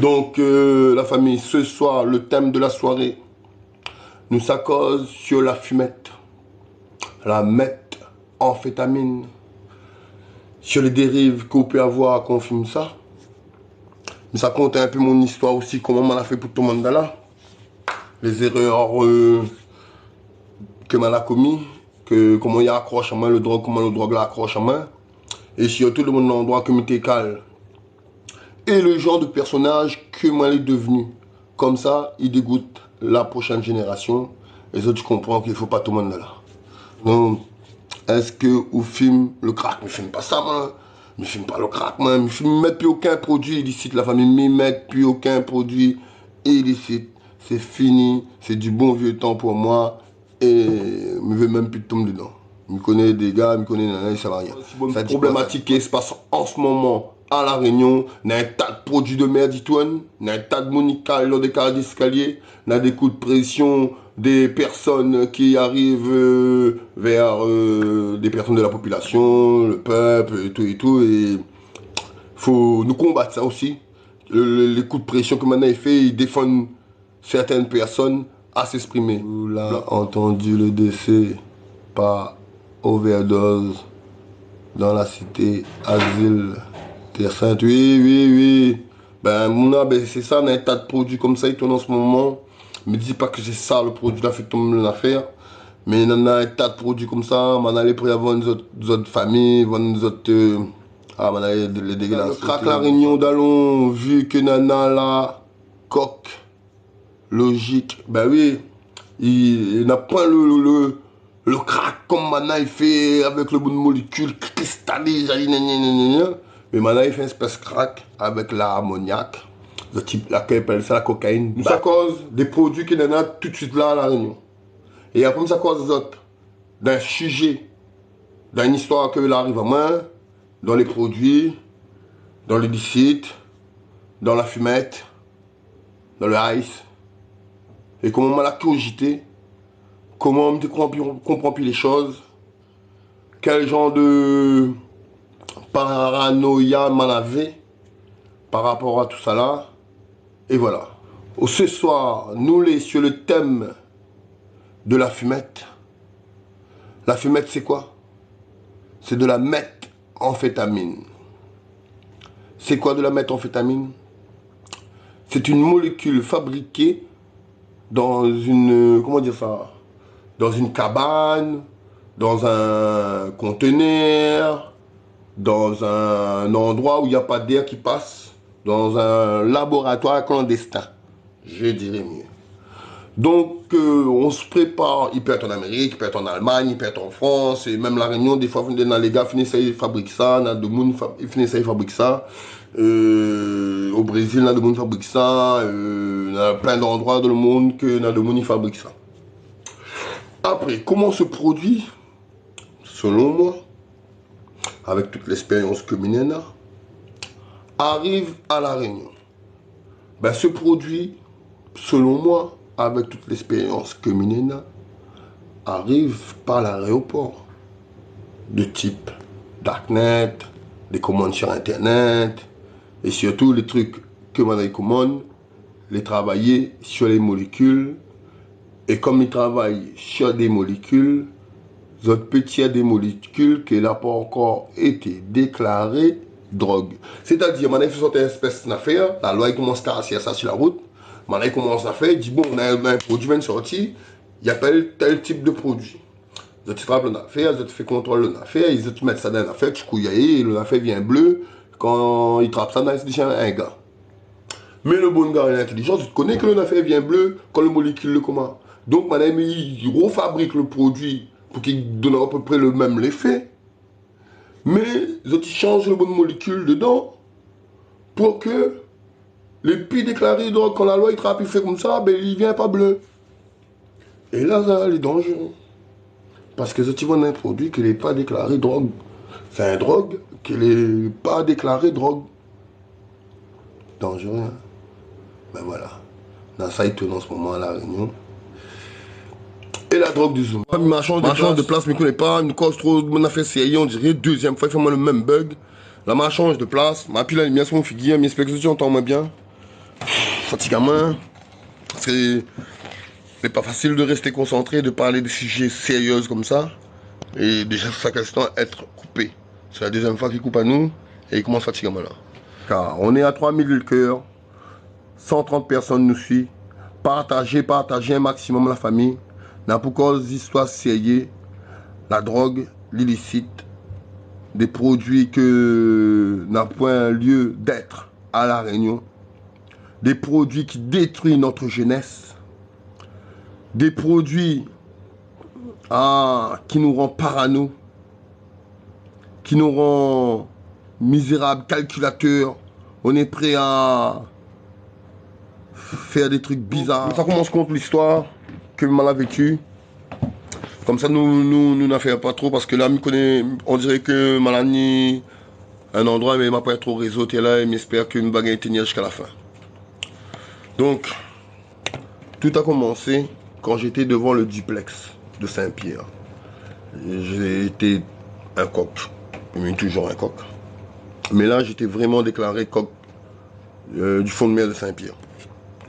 Donc, la famille, ce soir, le thème de la soirée, nous ça cause sur la fumette, la méthamphétamine, sur les dérives qu'on peut avoir quand on fume ça. Mais ça compte un peu mon histoire aussi, comment on a fait pour tout le monde là. Les erreurs que on a commis, que comment il accroche à main le drogue, comment le drogue l'accroche à main. Et surtout le monde endroit que m'était calme. Et le genre de personnage que moi est devenu. Comme ça, il dégoûte la prochaine génération. Et ça, tu comprends qu'il ne faut pas tout le monde là. Donc, est-ce que vous filme le crack? Mais filme pas ça, moi. Mais filme pas le crack, moi. Mais filme, mettre plus aucun produit illicite. La famille, mais mettre plus aucun produit illicite. C'est fini. C'est du bon vieux temps pour moi. Et je ne veux même plus tomber dedans. Je me connais des gars, je me connais des nanas, ça va rien. C'est une problématique qui se passe en ce moment à La Réunion. Il y a un tas de produits de merde, il y a un tas de monica lors des carrés d'escalier. Il y a des coups de pression des personnes qui arrivent vers des personnes de la population, le peuple et tout et tout. Et faut nous combattre ça aussi. Les coups de pression que maintenant il fait, ils défendent certaines personnes à s'exprimer. Vous l'avez entendu, le décès par overdose dans la cité asile Terre Sainte. Oui, oui, oui. Ben, Mouna, ben, c'est ça, on a un tas de produits comme ça, ils tournent en ce moment. Me dis pas que c'est ça le produit là, fait tomber l'affaire. Mais il y en a un tas de produits comme ça, on allait pour y avoir une autre famille, une autre. Ah, on allait les dégueulasses. Le crack La Réunion d'Allon, vu que Nana là, coq, logique, ben oui, il n'a pas le crack comme Mana il fait avec le bout de molécule cristallisé, mais Mana il fait une espèce de crack avec l'ammoniac, le type laquelle appelle ça la cocaïne. Nous ça cause des produits qui n'en a tout de suite là à La Réunion. Et après ça cause d'autres, d'un sujet, d'une histoire que là arrive à main, dans les produits, dans les licites, dans la fumette, dans le ice. Et comment on a la curiosité, comment on comprend plus les choses, quel genre de paranoïa m'en avait par rapport à tout ça là. Et voilà. Ce soir, nous les sur le thème de la fumette. La fumette, c'est quoi? C'est de la méthamphétamine. C'est quoi de la méthamphétamine? C'est une molécule fabriquée dans une, comment dire ça, dans une cabane, dans un conteneur, dans un endroit où il n'y a pas d'air qui passe, dans un laboratoire clandestin, je dirais mieux. Donc, on se prépare, il peut être en Amérique, il peut être en Allemagne, il peut être en France, et même La Réunion, des fois, les gars finissent à fabriquer ça, il y a de monde qui finissent à fabriquer ça. Au Brésil, il y a de monde qui fabrique ça, il y a plein d'endroits dans le monde que il y a de monde qui fabrique ça. Après, comment se produit, selon moi, avec toute l'expérience que Minena, arrive à La Réunion? Ben, ce produit, selon moi, avec toute l'expérience que Minena, arrive par l'aéroport. De type Darknet, des commandes sur Internet, et surtout les trucs que Mana commande, les travailler sur les molécules. Et comme ils travaillent sur des molécules, autres petits des molécules qui n'ont pas encore été déclarées drogue. C'est-à-dire, Mana fait sortir une espèce d'affaire, la loi commence à casser ça sur la route, Mana commence à faire, il dit bon, on a un produit bien sorti, il y a tel type de produit. Ils te frappent l'affaire, ils te font contrôle l'affaire, ils te mettent ça dans l'affaire, tu couilles, l'affaire vient bleu, quand ils trappent ça, c'est déjà un gars. Mais le bon gars est intelligent, tu te connais que l'affaire vient bleu quand le molécule le comment. Donc, madame, il refabrique le produit pour qu'il donne à peu près le même effet. Mais ils changent le bon molécule dedans pour que les pays déclarés, donc quand la loi il trappe, il fait comme ça, ben il vient pas bleu. Et là, ça, les dangereux. Parce que tu vois un produit qui n'est pas déclaré drogue. C'est un drogue qui n'est pas déclaré drogue. Dangereux, hein? Ben voilà. Dans ça, il tourne en ce moment à La Réunion. Et la drogue du Zoom. Ma change de place, je ne connais pas. Une cause trop, mon affaire sérieux, on dirait. Deuxième fois, il fait moi le même bug. Là, ma change de place. Ma pile, elle est bien sur mon figuier. Mes spectateurs entendent moins bien. fatigant, parce que c'est pas facile de rester concentré, de parler de sujets sérieux comme ça. Et déjà, sa question être coupé. C'est la deuxième fois qu'il coupe à nous et il commence fatigant là. Car on est à 3000 cœurs, 130 personnes nous suivent. Partagez un maximum la famille. N'a pour cause d'histoire sérieux, la drogue, l'illicite, des produits que n'a point lieu d'être à La Réunion, des produits qui détruisent notre jeunesse, des produits qui nous rendent parano, qui nous rendent misérables, calculateurs. On est prêt à faire des trucs bizarres. Ça commence contre l'histoire que mal a vécu. Comme ça, nous n'affaires pas trop parce que là, on dirait que Malani, un endroit, mais il m'a pas trop réseau, t'es là et m'espère que me bagaille tenir jusqu'à la fin. Donc, tout a commencé quand j'étais devant le duplex de Saint-Pierre. J'ai été un coq, mais toujours un coq. Mais là, j'étais vraiment déclaré coq du fond de mer de Saint-Pierre.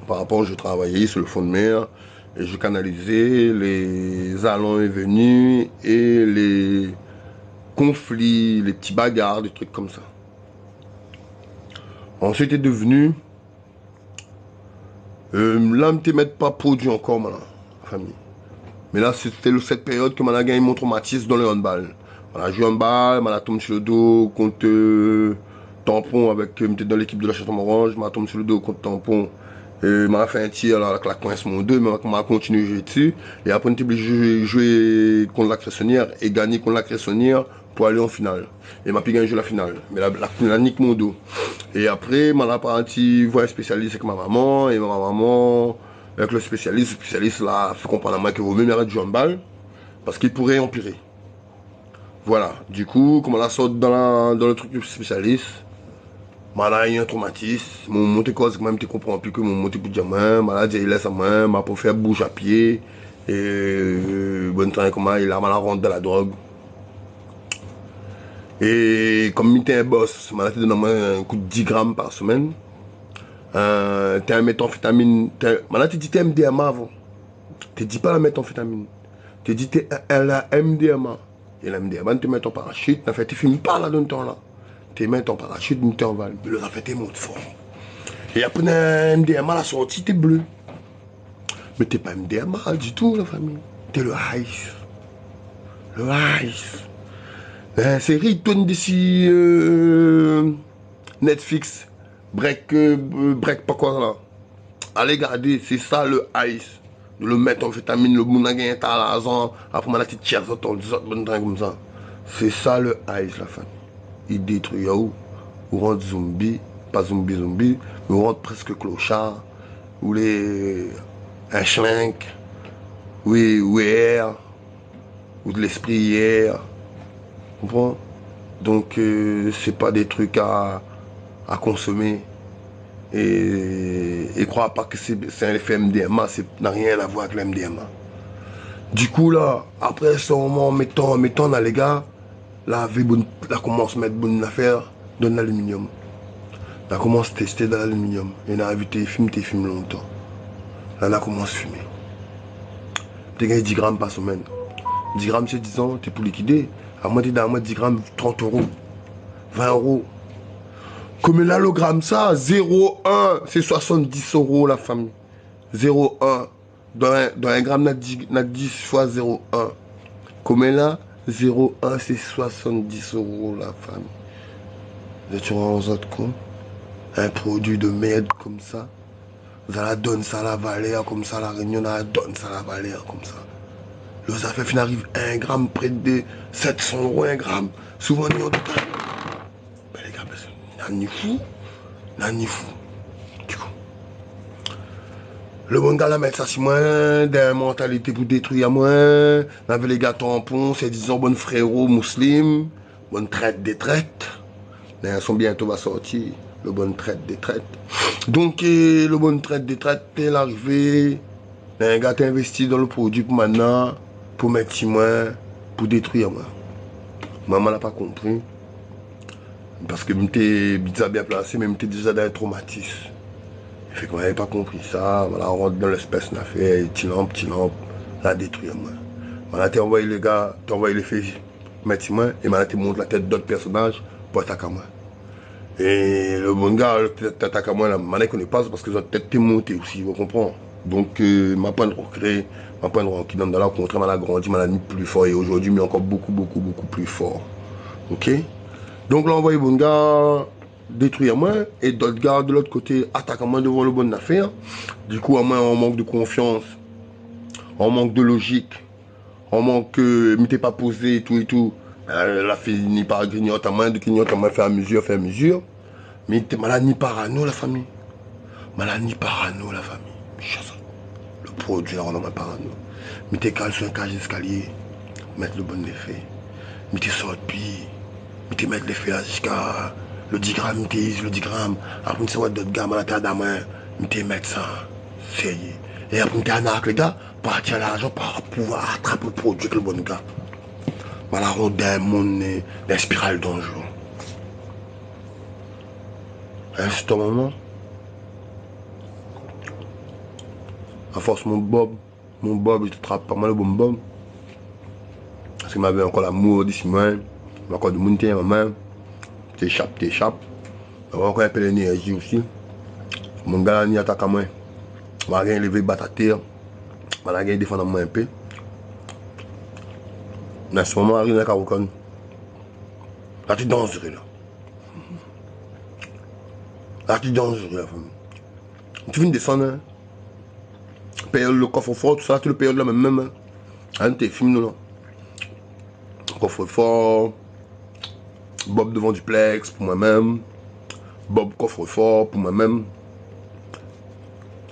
Par rapport, je travaillais sur le fond de mer et je canalisais les allons et venus et les conflits, les petits bagarres, des trucs comme ça. Ensuite, est devenu là, je ne mettre pas produit encore, maintenant, famille. Mais là, c'était cette période que j'ai gagné mon traumatisme dans le handball. J'ai joué handball, j'ai tombé sur le dos contre tampon avec, j'étais dans l'équipe de la Château-Morange, j'ai tombé sur le dos contre tampon. J'ai fait un tir avec la coince mon 2, mais j'ai continué à jouer dessus. Et après, j'ai joué contre la Cressonnière et gagné contre la Cressonnière pour aller en finale. Et j'ai pu gagner la finale. Mais la finale nique mon dos. Et après, j'ai parti voir un spécialiste avec ma maman. Et ma maman, avec le spécialiste là, fait comprendre à moi qu'il vaut mieux arrêter de jouer en balle. Parce qu'il pourrait empirer. Voilà. Du coup, comme on la sort dans le truc du spécialiste, j'ai eu un traumatisme. Mon monté cause même tu comprends plus que mon monté pour diamant, maladie il laisse à main, m'a pour faire bouger à pied et bon temps comment il a mal à rentrer dans la drogue. Et comme il était un boss, maladie donne un coup de 10 grammes par semaine. T'es un méthamphétamine, maladie dit t'es MDMA avant. Tu dis pas la méthamphétamine. Tu dis t'es la MDMA. Et la MDMA tu mets ton parachute, en fait tu filmes pas là dans le temps là. Tu mets ton parachute, tu t'envoles. Mais le fait, tu montes fort. Et après, un MDMA, la sortie, t'es bleu. Mais t'es pas MDMA du tout, la famille. T'es le ice. Le ice. La série tourne d'ici Netflix. Break pas quoi là. Allez garder, c'est ça le ice. De le mettre en vitamine, le mounaguen est à l'argent. Après, on a petite chaise, comme ça. C'est ça le ice, la famille. Il détruit ou rentre zombie, pas zombie, mais on rentre presque clochard, ou un schlenk, ou air, ou de l'esprit hier. Comprends? Donc c'est pas des trucs à consommer. Et crois pas que c'est un effet MDMA, ça n'a rien à voir avec l'MDMA. Du coup là, après ce moment, mettons dans les gars, là commence à mettre bonne affaire dans l'aluminium. Là commence à tester dans l'aluminium. Et là, tes films longtemps. Là, là commence à fumer. Tu gagnes 10 grammes par semaine. 10 grammes, c'est 10 ans, tu es pour liquider. À moi, tu dans 10 grammes, 30 euros. 20 euros. Comme là, le gramme, ça, 0,1, c'est 70 euros, la famille. 0,1. Dans un gramme, n'a 10 fois 0,1. Comme là, 0,1, c'est 70 euros, la famille. Et tu rends aux autres compte. Un produit de merde comme ça. Vous allez donner ça à la valeur comme ça, la Réunion, on donne ça à la valeur comme ça. Le affaire fin arrive 1 gramme près de 700 euros 1 gramme. Souvent, on dit, ben les gars, n'a ni fou. Du coup, le bon gars la met ça si moins, des mentalités pour détruire moins. On avait les gars tampons, c'est disons bon frérot musulman, bonne traite des traites. Ils sont bientôt va sortir. Le bon traite des traites. Donc, le bon traite des traites, est l'arrivée. Un gars investi dans le produit pour maintenant, pour mettre si moins, pour détruire moi. Maman n'a pas compris. Parce que j'étais bien placé, mais j'étais déjà dans un traumatisme. Fait qu'on n'avait pas compris ça. Voilà, on rentre dans l'espèce, on a fait petit lampe, la détruire, moi. Voilà, t'as envoyé les gars, t'as envoyé les filles, mettre moi, et maintenant tu montres la tête d'autres personnages pour attaquer à moi. Et le bon gars, t'attaques à moi, là, maintenant il connaît pas, parce que la tête t'est montée aussi, vous comprenez. Donc, ma peine de recréer, ma peine de qui donne dans la contre, m'a grandi, m'a mis plus fort, et aujourd'hui, mais encore beaucoup plus fort. Ok? Donc là, on voit le bon gars détruire moi, et d'autres gars de l'autre côté attaquent à moi devant le bon affaire. Du coup, à moi, on manque de confiance, on manque de logique, on manque mais t'es pas posé et tout. La fille par grignote à moi, de grignote à moi, fait à mesure. Mais t'es malade ni parano, la famille. Malade ni parano, la famille. Le produit, là, on a parano. Mais t'es calé sur un cage d'escalier, mettre le bon effet. Mais t'es sorti, puis, mais t'es mettre l'effet là jusqu'à le 10 grammes, le 10 grammes. Après, une sorte d'autres gammes à la tête de main, mais t'es mettre ça. Sérieux. Et après, t'es un arc, les gars, partir à l'argent pour pouvoir attraper le produit avec le bon gars. Voilà, on démonne la spirale dangereux. C'est ton moment. À force, mon Bob, il te trappe pas mal le bon Bob. Parce qu'il m'avait encore l'amour d'ici moi. Il encore de monter ma main. T'échappes. Il va encore un peu l'énergie aussi. Mon gars, il attaque à moi. Il va rien lever, battre à terre. Il va rien défendre moi un peu. Mais à ce moment, il y a un carocon. Là, tu es dangereux, là. Là, tu es dangereux, la famille. Tu viens de descendre, hein. Période le coffre-fort, tout ça, tu le période là même. Un de tes films, là. Coffre-fort. Bob devant duplex pour moi-même. Bob coffre-fort pour moi-même.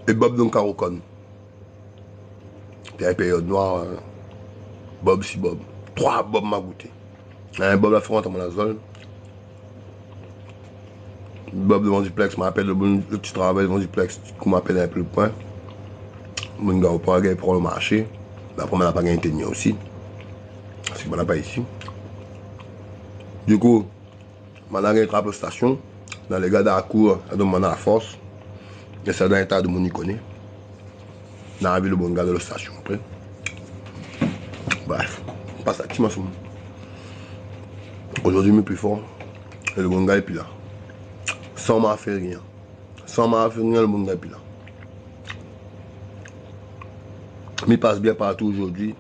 Et Bob dans carocon. Puis une période noire. Hein. Bob si Bob. 3 Bob m'a goûté. Un Bob la fronte à mon azole. Bob devant duplex, m'appelle le petit travail devant duplex, qu'on m'appelle un peu le point. Mon gars, on prend pour le marché. Après, on n'a pas gagné aussi. Parce qu'on n'a pas ici. Du coup, on a gagné la station. Dans les gars de la cour, on a demandé la force. Et c'est dans l'état de mon iconé. On a vu le bon gars de la station après. Bref, on passe à qui m'a fait. Aujourd'hui, je suis plus fort. Et le bon gars est plus là. Sans m'a fait rien. Sans m'a fait rien, le bon gars est plus là. Mais il passe bien partout aujourd'hui.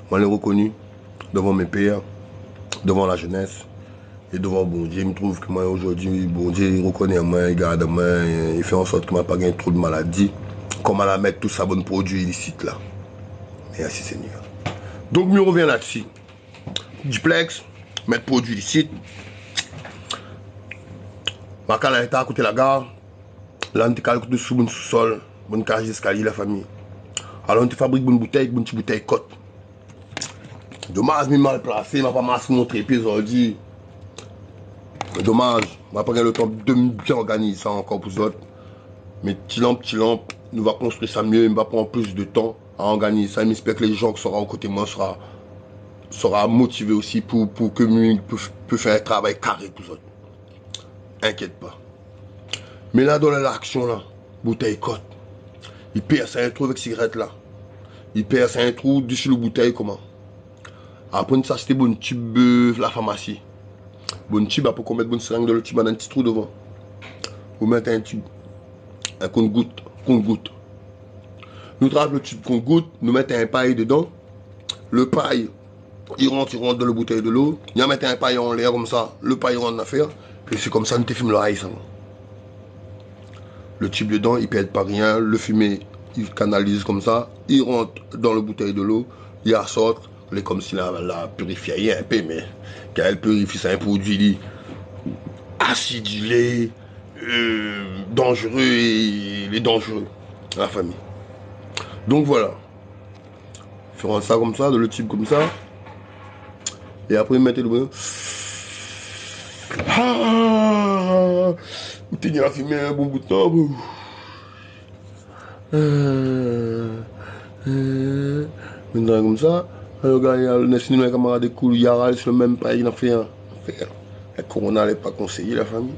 Moi, je l'ai reconnu devant mes pères, devant la jeunesse et devant bon Dieu. Il me trouve que moi, aujourd'hui, bon Dieu, il reconnaît moi, il garde moi, il fait en sorte que je n'ai pas gagné trop de maladies. Comment la mettre tout ça bon produit illicite là. Merci Seigneur. Donc, je reviens là-dessus. Duplex, mettre produit illicite. Ma cale est à côté de la gare. Là, on est à côté sous le sous-sol. Bonne cage d'escalier, la famille. Alors, on te fabrique une petite bouteille côte. Dommage, mais mal placé, m'a pas massé mon trépied aujourd'hui. Dommage, m'a pas le temps de bien organiser ça encore pour autres. Mais petit lampe, nous va construire ça mieux, il va prendre plus de temps à organiser ça. J'espère que les gens qui seront aux côtés de moi sera motivés aussi pour que nous puissions faire un travail carré pour autres. Inquiète pas. Mais là, dans l'action, là, bouteille côte, il perce un trou avec cigarette là. Il perce un trou dessus le bouteille, comment? Après, ça, c'était bon tube la pharmacie. Bon tube, après qu'on mette bonne seringue dans le tube, on a un petit trou devant. Vous mettez un tube, un compte-goutte. Nous trappons le tube compte-goutte, nous mettons un paille dedans. Le paille, il rentre dans la bouteille de l'eau. Il y a un paille en l'air comme ça. Le paille rentre en affaire. Et c'est comme ça, nous te filme le rail, ça. Le tube dedans, il ne perd pas rien. Le fumé, il canalise comme ça. Il rentre dans la bouteille de l'eau. Il ressort. Elle est comme si la purifiée un peu, mais quand elle purifie, c'est un produit acidulé, dangereux et il est dangereux à la famille. Donc voilà. Faire ça comme ça, de le type comme ça. Et après, mettez le bonheur. Ah, vous tenez à fumer un bon bout de temps. Maintenant comme ça. Alors, gars, il y a le camarade de cool, il y a sur le même pays, il a fait un. La corona n'est pas conseillée, la famille.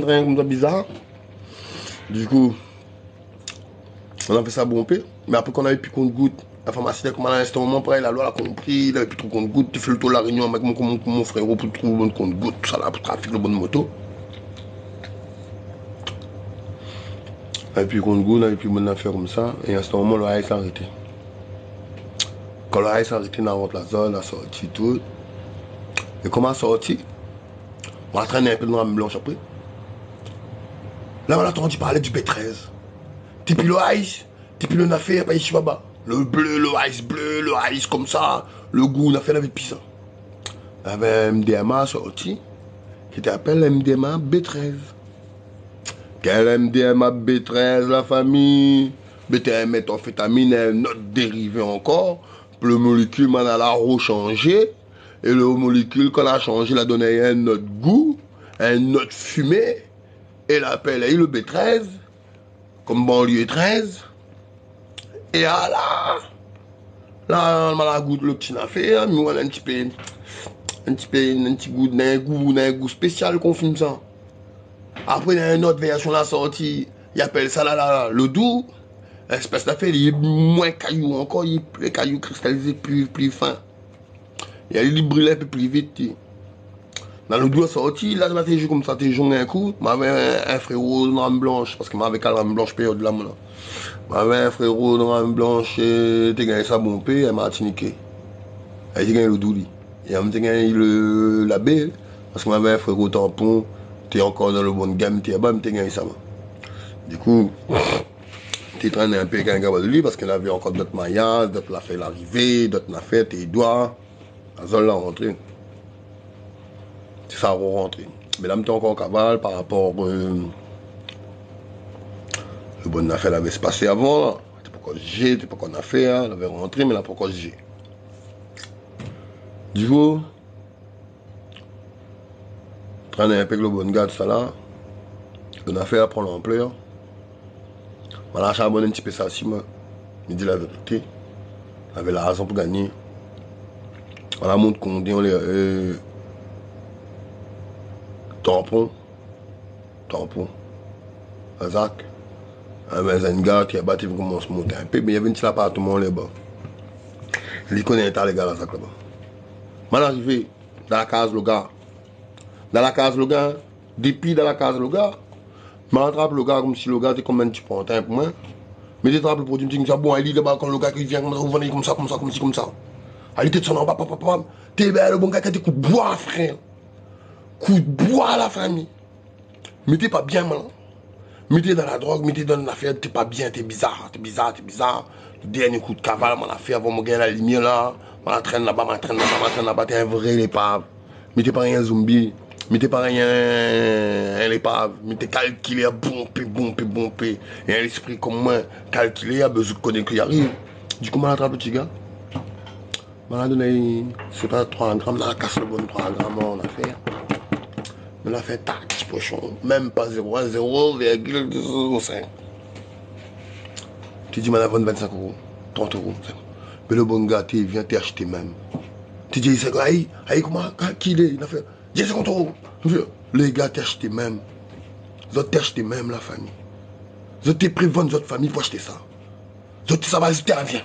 rien comme ça bizarre. Du coup, on a fait ça bomber. Mais après qu'on avait plus compte-goutte, la pharmacie a commandé à un moment, pareil, la loi a compris, il avait plus trop compte-goutte. Tu fais le tour de la réunion avec mon frère pour trouver le bon compte-goutte, tout ça là, pour trafic, le bon moto. Et puis compte-goutte, et puis bonne affaire comme ça. Et à ce moment, le rail s'est arrêté. Quand le rail s'est arrêté dans la zone, on a sorti tout. Et comment on a sorti? On a traîné un peu dans la blanche après. Là, on a entendu parler du B13. Depuis le ice, depuis le nafé, pas ici bas. Le bleu, le ice bleu, le ice comme ça. Le goût, on a fait la vie de pisse. Il y avait un MDMA sorti qui s'appelle MDMA B13. Quel MDMA B13, la famille? BTM méthamphétamine est un autre dérivé encore. Le molécule, on a la rechangé. Et le molécule, quand on a changé, la donné un autre goût, un autre fumée. Et l'appelle le B13, comme banlieue 13. Et là, on a la goutte le petit affaire, mais on a un petit goût spécial qu'on fume ça. Après, il y a une autre version la sortie, il appelle ça là, le doux. Espèce d'affaire, il est moins caillou encore, il est plus caillou cristallisé, plus fin. Il brûle un peu plus vite. Dans le doigt sorti, là, je joué comme ça, tu joué un coup. J'avais un frérot dans une blanche, parce que j'avais qu'à la blanche période là, moi. J'avais un frérot dans une blanche, tu gagné ça bon paix, elle m'a Martinique. Elle a gagné le douli. Et elle m'a gagné la baie, parce que j'avais un frérot tampon, tu es encore dans le bon gamme, tu es bas, tu gagné ça. Du coup, tu traîné un peu avec un gars de lui, parce qu'il avait encore d'autres maillas, d'autres l'a fait l'arrivée, d'autres l'a fait tes doigts. La zone là rentré. C'est ça, rentré. Mais là, je suis encore cavale par rapport le bon affaire avait se passé avant. C'était pourquoi j'ai, c'était pourquoi on a fait, elle avait rentré, mais là pourquoi j'ai. Du coup, traîner un peu avec le bon gars, tout ça là. On a fait à prendre l'ampleur. On a charbonné un petit peu ça aussi, moi. Il dit la vérité. On avait la raison pour gagner. On a montré qu'on dit, on les. Tampon. Zach. Un gars qui a battu comment on se monter un peu, mais il y avait un petit appartement là-bas. Il connaît les gars là, là-bas. Je suis arrivé dans la case le gars. Dans la case le gars, depuis dans la case le gars, je m'attrape le gars comme si le gars était comme un petit pantin pour moi. Mais je attrape le produit, je me dis, bon, il est là-bas quand le gars qui vient, comme ça. Il était de son en bas, papa. T'es bien le bon gars qui a des coups de bois, frère. Coups de bois à la famille. Mais t'es pas bien, malin. Mais t'es dans la drogue, mais t'es dans l'affaire, t'es pas bien, t'es bizarre. Le dernier coup de cavale, mon affaire, avant de gagner la lumière là, on la traîne là-bas, t'es un vrai épave. Mais t'es pas rien zombie, mais t'es pas rien un épave, mais t'es calculé à bomper. Et un esprit comme moi, calculé, a besoin de connaître qu'il arrive. Du coup, on attrape le petit gars. On a donné, c'est pas 3 grammes, on a cassé le bon 3 grammes, on a fait. On a fait tac, petit pochon, même pas 0,05. Tu dis, on a vendu 25 €, 30 €. Mais le bon gars, tu viens t'acheter même. Tu dis, c'est quoi, comment, qu'il est, il a fait 10 €. Les gars t'acheter même. Ils ont t'acheter même la famille. Ils ont prévendu votre famille pour acheter ça. Ils ont ça va rester à rien.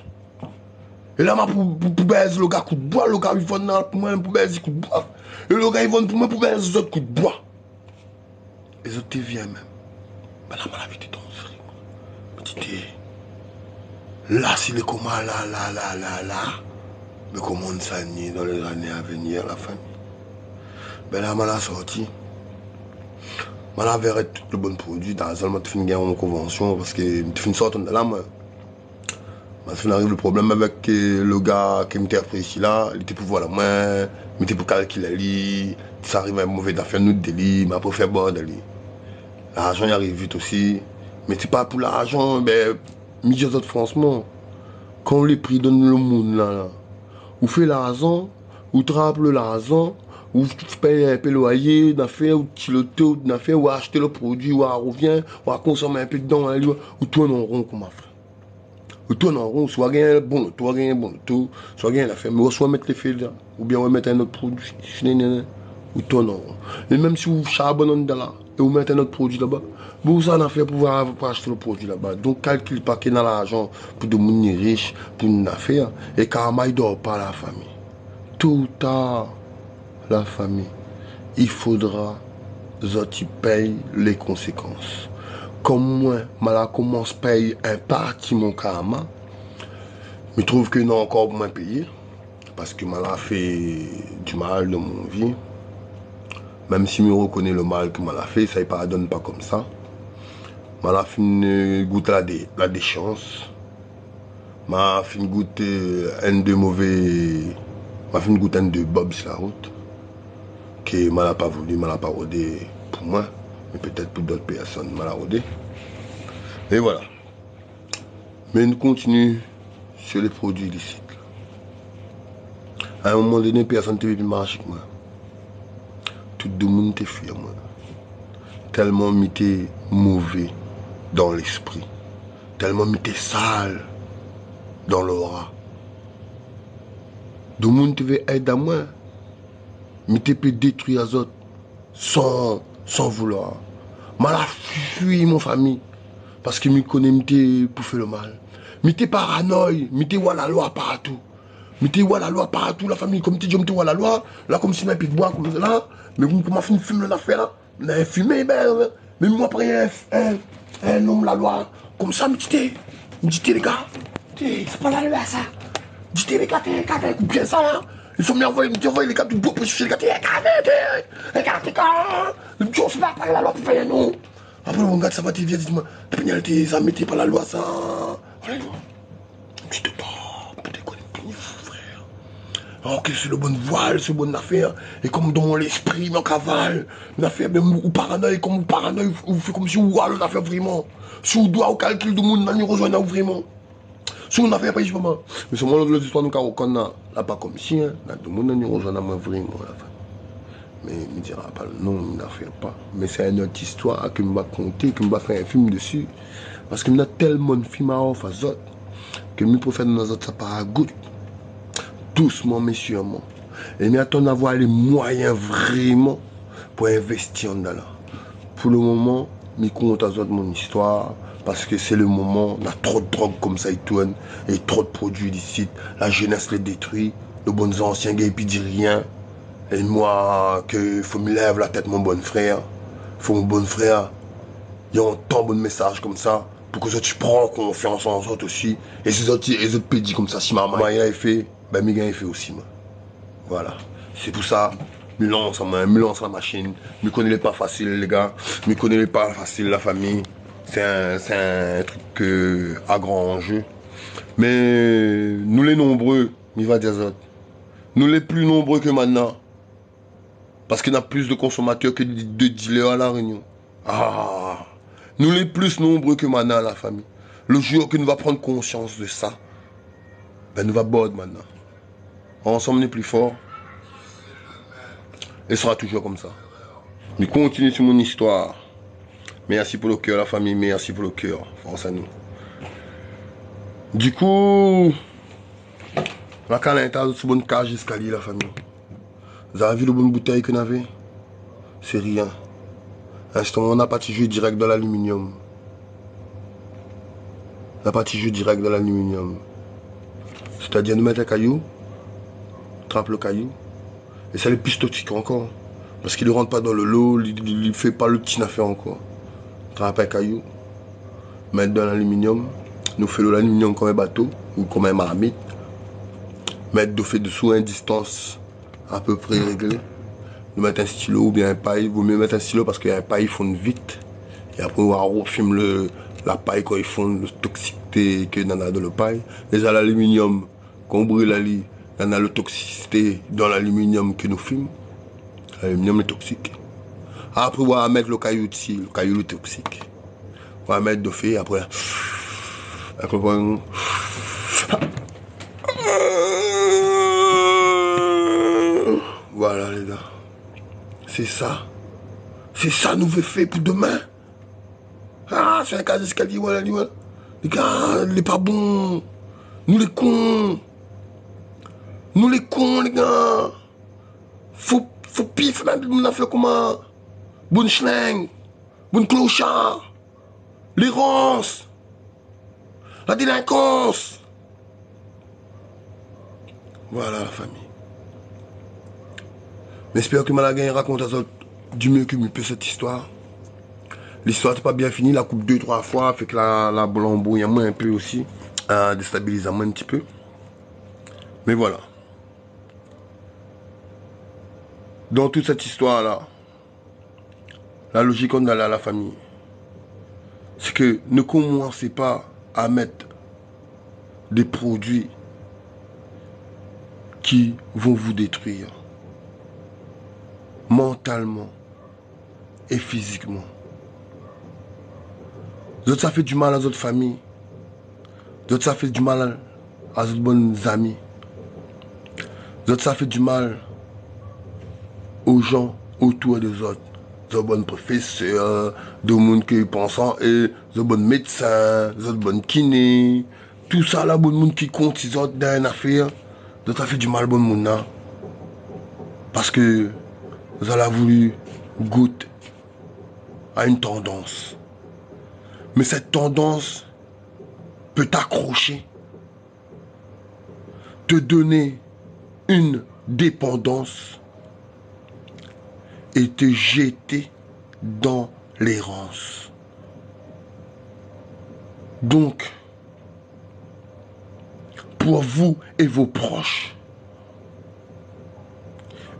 Et là, pour baiser le gars coup de bois, le gars il vend pour moi pour baiser coup de bois. Et le gars il vend pour moi pour baiser les autres coups de bois. Et les autres te viennent même. Mais là, la vie ton frère. Petit là, c'est le comment là. Mais comment on s'annule dans les années à venir, la famille. Ben là, je suis sorti. Je verrai tout le bon produit. Dans la salle, je fais une convention parce que je fais une sorte de là, moi. Quand arrive le problème avec le gars qui m'était appris ici là, il était pour voir la main, il était pour calculer, ça arrive à un mauvais affaire, nous délit, mais pour faire bon délit. L'argent il arrive vite aussi, mais c'est pas pour l'argent, ben, milieu autres franchement, quand les prix donnent le monde là, ou fait l'argent, ou trappe l'argent, ou paye un peu le loyer d'affaires, ou tu le taux d'affaires, ou acheter le produit, ou revient, ou à consommer un peu dedans, ou tourne en rond comme affaire. Ou tourne en rond, soit rien bon, soit rien la fait, mais soit mettre les fils là, ou bien on va mettre un autre produit, ou tournent. Et même si vous charbonnez dans là, et vous mettez notre produit là-bas, vous en avez fait pour acheter le produit là-bas. Donc, calcule pas qu'il y a l'argent pour de monde riche, pour une affaire, et karma, il ne dort pas la famille. Tout ou tard, la famille, il faudra que paye les conséquences. Comme moi, je commence à payer un parti mon karma, je trouve que non encore moins payé, parce que je fait du mal dans mon vie. Même si je reconnais le mal que je fait, ça ne pardonne pas comme ça. Je fait goûter la déchéance. Je fait goûter un de mauvais. Je fait goûter un de Bob sur la route. Que je n'ai pas voulu, je n'ai pas rodé pour moi. Mais peut-être pour d'autres personnes, je l'ai rodé. Et voilà. Mais nous continuons sur les produits illicites. À un moment donné, personne ne veut plus marcher avec moi. Tout le monde te fuit moi. Tellement j'étais mauvais dans l'esprit. Tellement j'étais sale dans l'aura. Tout le monde te veut aider à moi. J'étais peut détruire les autres sans vouloir. Je fui mon famille. Parce que je connais pour faire le mal. J'étais paranoïe. J'étais la loi partout. J'étais la loi partout. La famille, comme tu dis, j'étais la loi. Là, comme si je n'avais boire comme ça. Mais comment je fume l'affaire là? On a fumé, mais moi, après, un homme, la loi. Comme ça, je disais, les gars, c'est pas la loi ça. Je disais, les gars, t'es bien ça là. Ils sont bien envoyés, les gars, tout beau pour chercher les gars, regardez, le petit, on se bat par la loi pour faire nous. Après, mon gars, ça va te dire, dis-moi, la pénalité, ça mettait pas la loi ça. Voilà, tu te bats, peut-être qu'on est plus frère. Alors que c'est le bon voile, c'est une bonne affaire. Et comme dans l'esprit, mais en cavale, une affaire, même ou paranoïe, comme paranoïe, ou fait comme si vous avez une affaire vraiment. Si vous doit au calcul du monde, nous rejoindre vraiment. Si on a fait pas ici, maman. Mais c'est moi, l'histoire, nous, quand on n'a pas comme si, hein, tout le monde nous rejoindre vraiment. Mais il ne dira pas le nom, il n'a fait pas. Mais c'est une autre histoire que je vais raconter, que je vais faire un film dessus. Parce que je a tellement de films à offrir aux autres, que je peux faire dans les autres, ça part à goutte. Doucement, messieurs, moi. Et je attends d'avoir les moyens vraiment pour investir dans là. Pour le moment, je compte aux autres mon histoire. Parce que c'est le moment, on a trop de drogue comme ça, ils tournent, et trop de produits illicites. La jeunesse les détruit, les bons anciens gars, ils disent rien. Et moi, que faut me lève la tête, mon bon frère. Faut mon bon frère. Il y a un tant bon message comme ça. Pour que tu prends confiance en autres aussi. Et ces autres pédis comme ça, si ma maman a fait, ben mes gars, il fait aussi. Moi. Voilà. C'est pour ça, me lance la machine. Me connais pas facile, les gars. Me connais pas facile, la famille. C'est un truc à grand enjeu. Mais nous les nombreux, il va dire ça. Nous les plus nombreux que maintenant. Parce qu'il y a plus de consommateurs que de dealers à la Réunion. Ah, nous les plus nombreux que maintenant, la famille. Le jour que nous va prendre conscience de ça, ben nous va board maintenant. Ensemble, on est plus fort. Et ce sera toujours comme ça. Je continue sur mon histoire. Merci pour le cœur, la famille. Merci pour le cœur. Force à nous. Du coup, la canette a une bonne cage d'escalier, la famille. Vous avez vu le bonne bouteille qu'on avait? C'est rien. Instant, on a parti jouer direct dans l'aluminium. On a parti jouer direct dans l'aluminium. C'est-à-dire, nous mettons un caillou, trappe le caillou, et c'est le plus toxique encore. Parce qu'il ne rentre pas dans le lot, il ne fait pas le petit affaire encore. Trappe un caillou, mettre dans l'aluminium, nous faisons l'aluminium comme un bateau, ou comme un marmite, mettre de fait dessous une distance à peu près réglée. Nous mettre un stylo ou bien un paille. Vaut mieux mettre un stylo parce qu'un paille fond vite. Et après on filme la paille quand ils font le toxicité que dans le paille. Déjà l'aluminium, quand on brûle la lit, on a le toxicité dans l'aluminium que nous filmons. L'aluminium est toxique. Après on va mettre le caillou dessus, le caillou est toxique. On va mettre de fait après. Voilà les gars. C'est ça. C'est ça nous veut faire pour demain. Ah, c'est un cas d'escalier, voilà, les gars, il n'est pas bon. Nous les cons. Nous les cons, les gars. Faut faut pif, on a fait comment? Bonne schling, bonne clochard, l'errance, la délinquance. Voilà la famille. J'espère que Malaga raconte à autres du mieux que mieux peut cette histoire. L'histoire n'est pas bien finie, la coupe 2-3 fois, fait que la bouillait moins un peu aussi, déstabilise moins un petit peu. Mais voilà. Dans toute cette histoire-là, la logique qu'on a à la famille, c'est que ne commencez pas à mettre des produits qui vont vous détruire mentalement et physiquement. D'autres, ça fait du mal à d'autres familles. D'autres, ça fait du mal à d'autres bonnes amis. D'autres, ça fait du mal aux gens autour des autres. Des bonnes professeurs, des gens qui pensent en eux, des bons médecins, des bonnes kinés. Tout ça, là, bon monde qui compte, ils ont dans une affaire. D'autres, ça fait du mal à bon monde. Parce que vous avez voulu goûter à une tendance. Mais cette tendance peut t'accrocher, te donner une dépendance et te jeter dans l'errance. Donc, pour vous et vos proches,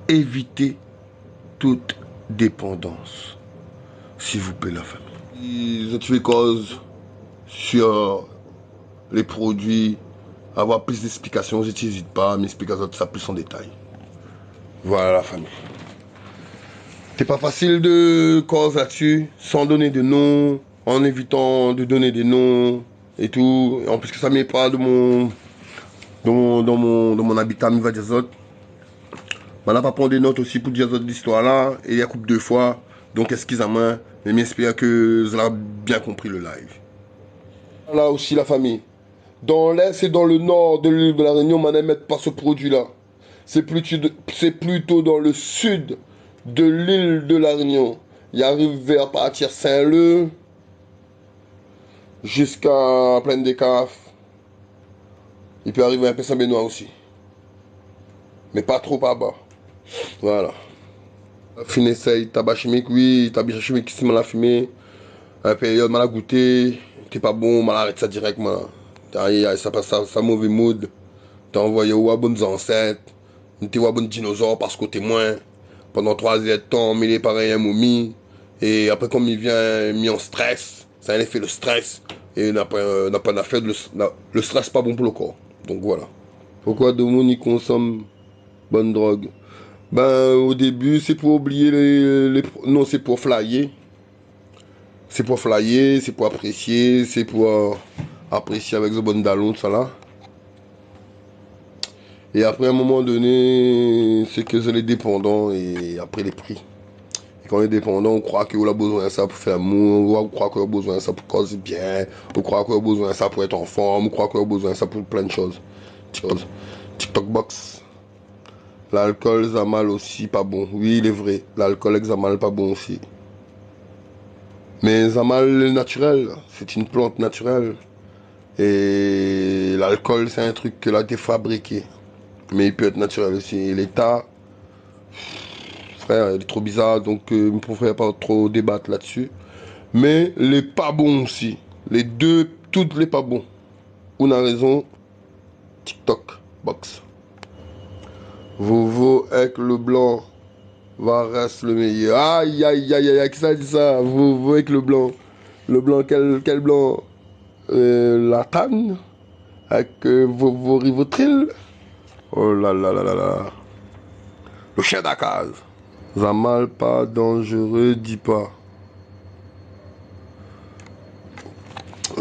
évitez toute dépendance, s'il vous plaît la famille. Je te fais cause sur les produits, avoir plus d'explications, je n'hésite pas à m'expliquer ça plus en détail. Voilà la famille. C'est pas facile de cause là-dessus, sans donner de noms, en évitant de donner des noms et tout. En plus que ça m'est pas de mon habitat, il va dire autres. On n'a pas prendre des notes aussi pour dire autres l'histoire là, et il y a coupe 2 fois. Donc excusez-moi, mais j'espère que vous avez bien compris le live. Là aussi la famille. Dans l'est et dans le nord de l'île de la Réunion, on n'émet pas ce produit-là. C'est plutôt dans le sud de l'île de la Réunion. Il arrive vers partir Saint-Leu jusqu'à Plaine des Cafes. Il peut arriver un peu Saint-Benoît aussi. Mais pas trop par bas. Voilà. Fin essaye, tabac chimique, oui, tabac chimique qui m'a fumé. Un période mal à goûter, t'es pas bon, mal arrête ça directement. Ça passe ça mauvais mood. T'as envoyé aux bonnes ancêtres. T'es aux bonnes dinosaures parce que t'es moins. Pendant 3 heures de temps, mais il est pareil un momie. Et après, comme il vient mis en stress, ça a un effet le stress. Et n'a pas d'affaire, le stress pas bon pour le corps. Donc voilà. Pourquoi de monde y consomme bonne drogue? Ben, au début, c'est pour oublier non, c'est pour flyer. C'est pour flyer, c'est pour apprécier, c'est pour apprécier avec the bonne dallon, ça là. Et après, à un moment donné, c'est que c'est les dépendants et après les prix. Et quand on est dépendant, on croit qu'on a besoin de ça pour faire l'amour, on croit qu'on a besoin de ça pour causer bien, on croit qu'on a besoin de ça pour être en forme, on croit qu'on a besoin de ça pour plein de choses. TikTok box. L'alcool, Zamal aussi, pas bon. Oui, il est vrai. L'alcool avec Zamal, pas bon aussi. Mais Zamal naturel, c'est une plante naturelle. Et l'alcool, c'est un truc que là, t'es fabriqué. Mais il peut être naturel aussi. L'état, frère, il est trop bizarre, donc je ne préfère pas trop débattre là-dessus. Mais les pas bons aussi. Les deux, toutes les pas bons. On a raison. TikTok box. Vovo avec le blanc va rester le meilleur. Aïe, aïe, aïe, aïe, qui ça dit ça? Vovo avec le blanc. Le blanc, quel blanc? La tanne avec vos rivotril. Oh là là là là là. Le chien d'Akaz. Zamal pas dangereux, dis pas.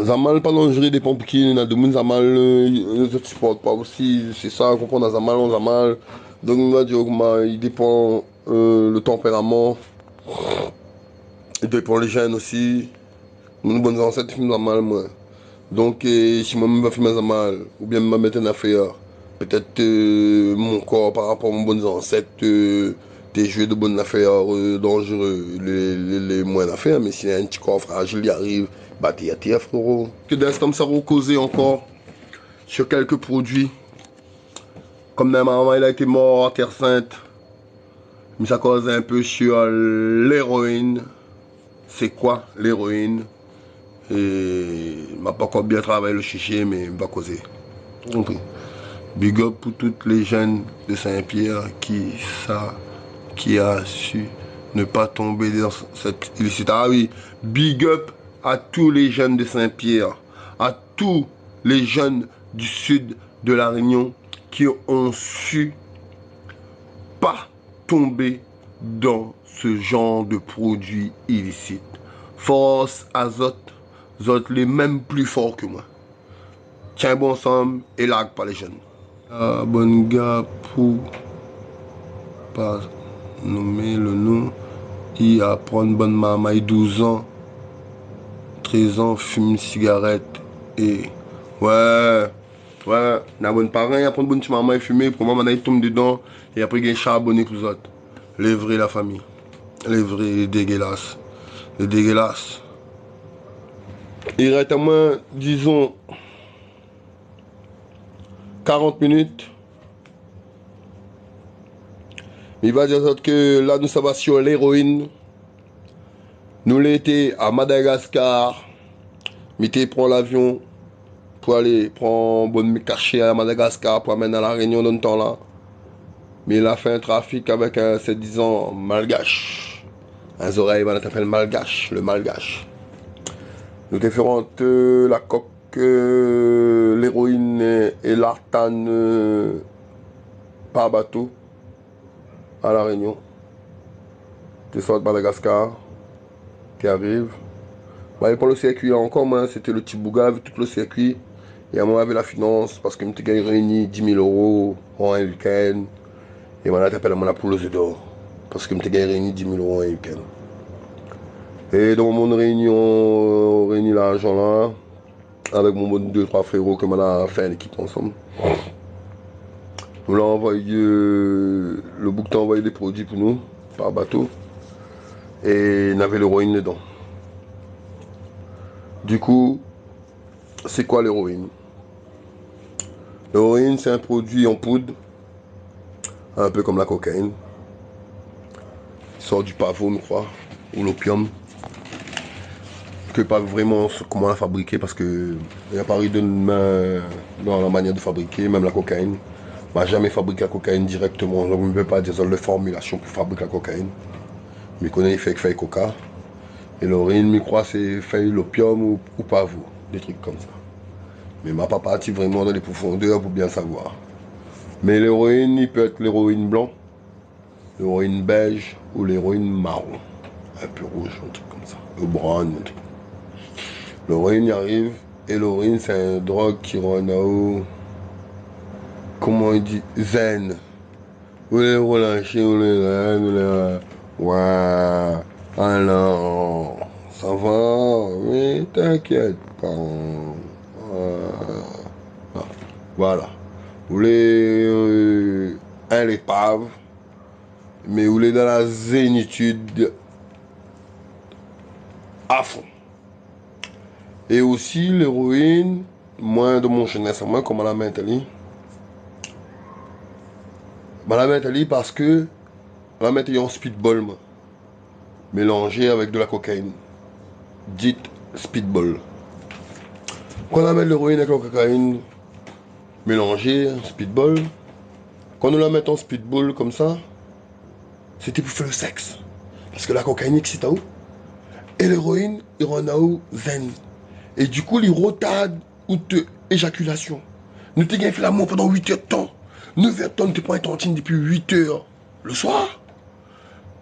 Zamal pas dangereux, dépend pour qui. Il y a des gens Zamal, les autres supportent pas aussi. C'est ça, on comprend dans Zamal, on Zamal. Donc on va dire il dépend le tempérament. Il dépend les gènes aussi. Nos bonnes ancêtres fument Zamal, moi. Donc, si moi-même je fume Zamal, ou bien je me mettre une affaire, peut-être mon corps par rapport à mon bonnes ancêtres, des jeux de bonne affaire dangereux, les moins d'affaires, mais s'il y a un petit corps fragile, il arrive, bah t'es frérot. Que d'instant, ça va causer encore sur quelques produits. Comme normalement, il a été mort à Terre Sainte, mais ça cause un peu sur l'héroïne. C'est quoi l'héroïne? Et m'a pas encore bien travaillé le chiché, mais il va causer. Compris. Big up pour toutes les jeunes de Saint-Pierre qui a su ne pas tomber dans cette illicite. Ah oui, big up à tous les jeunes de Saint-Pierre, à tous les jeunes du sud de la Réunion qui ont su pas tomber dans ce genre de produits illicites. Force Azote, Zot les mêmes plus forts que moi. Tiens bon ensemble et largue pas les jeunes. Bon gars pour pas nommer le nom, il apprend une bonne maman, 12 ans, 13 ans, fume une cigarette et ouais, la bonne parent, il apprend une bonne maman et fumer, pour moi, il tombe dedans et après il charbonné pour les autres. Les vrais, la famille. Les vrais, les dégueulasses. Les dégueulasses. Il reste à moins, disons, 40 minutes. Il va dire que là, nous sommes sur l'héroïne. Nous l'été à Madagascar. Mettez prend l'avion pour aller prendre bonne cachet à Madagascar pour amener à la Réunion dans le temps là. Mais il a fait un trafic avec un, c'est disant, malgache. Un oreilles, on appelle malgache, le malgache. Nous différentes la coque, l'héroïne et l'artane par bateau à la Réunion. Tu sors de Madagascar, tu arrives. Bah, pour le circuit encore, moi, c'était le petit bouga, avec tout le circuit. Et à moi, avec la finance, parce que je me réuni 10 000 euros en un week-end. Et moi, j'appelle mon poule d'or. Parce que je me réuni 10 000 euros en un week-end. Et dans mon réunion, réuni l'argent là, avec mon 2-3 frérots que a fait l'équipe ensemble. Nous l'avons envoyé, le bouc t'a envoyé des produits pour nous, par bateau. Et il y avait l'héroïne dedans. Du coup, c'est quoi l'héroïne? L'héroïne, c'est un produit en poudre, un peu comme la cocaïne. Il sort du pavot, je crois, ou l'opium. Que pas vraiment comment la fabriquer parce que il n'y a pas eu de main dans la manière de fabriquer, même la cocaïne. On n'a jamais fabriqué la cocaïne directement. Donc on ne peut pas dire de formulation pour fabriquer la cocaïne. Mais qu'on a fait coca. Et l'héroïne, je crois, c'est fait l'opium ou pavot, des trucs comme ça. Mais ma pas parti vraiment dans les profondeurs pour bien savoir. Mais l'héroïne, il peut être l'héroïne blanc, l'héroïne beige ou l'héroïne marron. Un peu rouge, un truc comme ça. Ou brun, un truc. L'héroïne y arrive. Et l'héroïne, c'est un drogue qui rend à comment il dit, zen. Vous les relâchez, vous les zen, vous les... Ouais, alors, ça va, oui, t'inquiète pas. Voilà. Vous les un l'épave, mais vous les dans la zénitude à fond. Et aussi l'héroïne, moi de mon jeunesse, moi comme la maintenant. La maintenant parce que la maintenant un speedball moi, mélangé avec de la cocaïne. Dite speedball. Quand on met l'héroïne avec la cocaïne mélangée, speedball, quand on la met en speedball comme ça, c'était pour faire le sexe. Parce que la cocaïne excite à où? Et l'héroïne, il rend à où? Zen. Et du coup, il retarde ou te éjaculation. Nous t'ai fait l'amour pendant 8 heures de temps. 9 heures de temps, nous t'ai pas tantine depuis 8 heures. Le soir,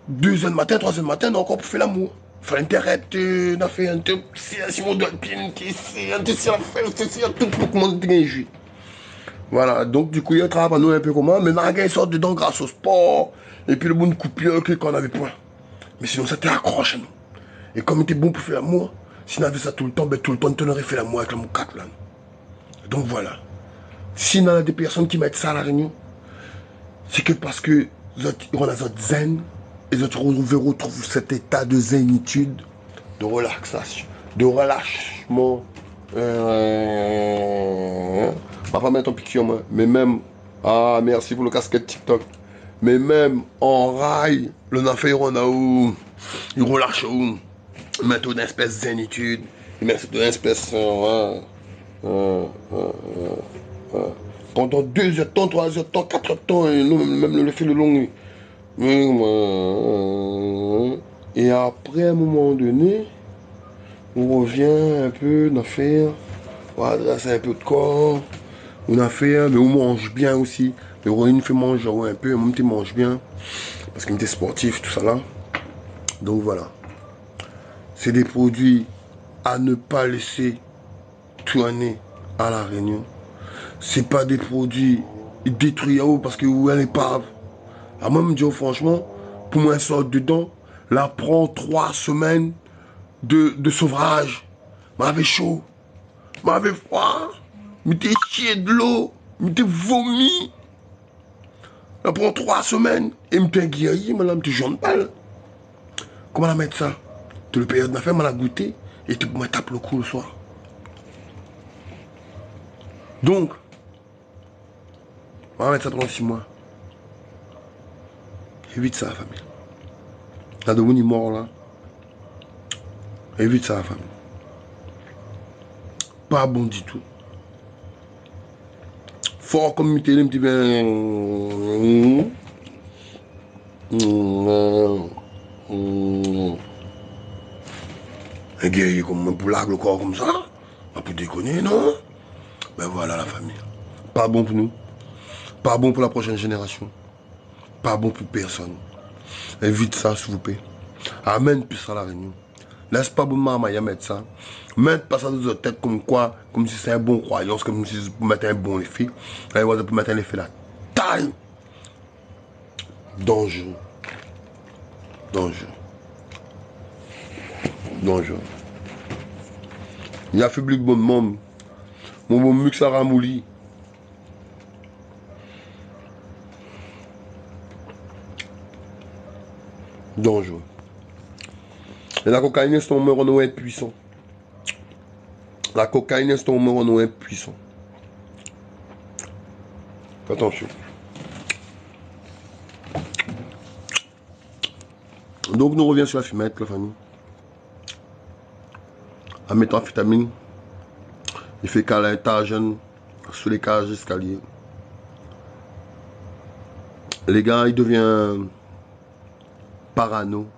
2 heures du matin, 3 heures du matin, on a encore pour faire l'amour. Il fallait interrompre, on a fait un truc, si on doit bien, tout pour comment tu gagnes. Voilà, donc du coup, il y a un travail à nous un peu comment, mais Naga sort dedans grâce au sport, et puis le bon coupure qu'on avait point. Mais sinon, ça t'est accroché, nous. Et comme il était bon pour faire l'amour, si on avait ça tout le temps, ben tout le temps, on aurait fait l'amour avec la moucate, là. Donc voilà. Si on a des personnes qui mettent ça à la réunion, c'est que parce que on a notre zen, et vous retrouvent cet état de zénitude, de relaxation, de relâchement. Ma femme est en piqûre, moi. Mais même, ah, merci pour le casquette TikTok. Mais même en rail, le nafé, on a où, il relâche où, il met une espèce de zénitude, il met une espèce, pendant 2 heures de temps, 3 heures de temps, 4 heures de temps, et même le fait le long. Et après, à un moment donné, on revient un peu, on a fait, on va adresser un peu de corps, on a fait, mais on mange bien aussi. L'héroïne fait manger un peu, moi, je mange bien, parce qu'il était sportif, tout ça là. Donc voilà. C'est des produits à ne pas laisser tourner à la Réunion. C'est pas des produits détruits parce que vous n'allez pas. À moi, me dire franchement, pour moi, sortir dedans, là, prend 3 semaines de sevrage. M'avait chaud, m'avait froid, m'était chié de l'eau, m'était vomi. Là, prend 3 semaines, et m'était guéri, madame, tu jaune pâle. Comment la mettre ça? Tu le période de ma femme, elle a goûté, et tu me tapes le cou le soir. Donc, on va mettre ça pendant 6 mois. Évite ça, la famille. Là, de où il est mort, là. Évite ça, la famille. Pas bon du tout. Fort comme muté, un petit peu. Un guerrier comme un boulague, le corps comme ça. Pas pour déconner, non? Ben voilà, la famille. Pas bon pour nous. Pas bon pour la prochaine génération. Pas bon pour personne. Évite ça, s'il vous plaît. Amène plus à la Réunion. Laisse pas bon maman y mettre ça. Mettre pas ça dans votre tête comme quoi, comme si c'est un bon croyance, comme si vous mettez un bon effet. Et vous pouvez mettre un effet là. Taille! Dangereux. Dangereux. Dangereux. Il a fait plus de bon monde. Mon bon mux à ramouli. Dangereux. Et la cocaïne, c'est un numéro 1 puissant. La cocaïne, c'est un numéro 1 puissant. Attention. Donc, nous revenons sur la fumette, la famille. En mettant vitamine, il fait câlin ta jeune sur les cages d'escalier. Les gars, il devient paranoïaque.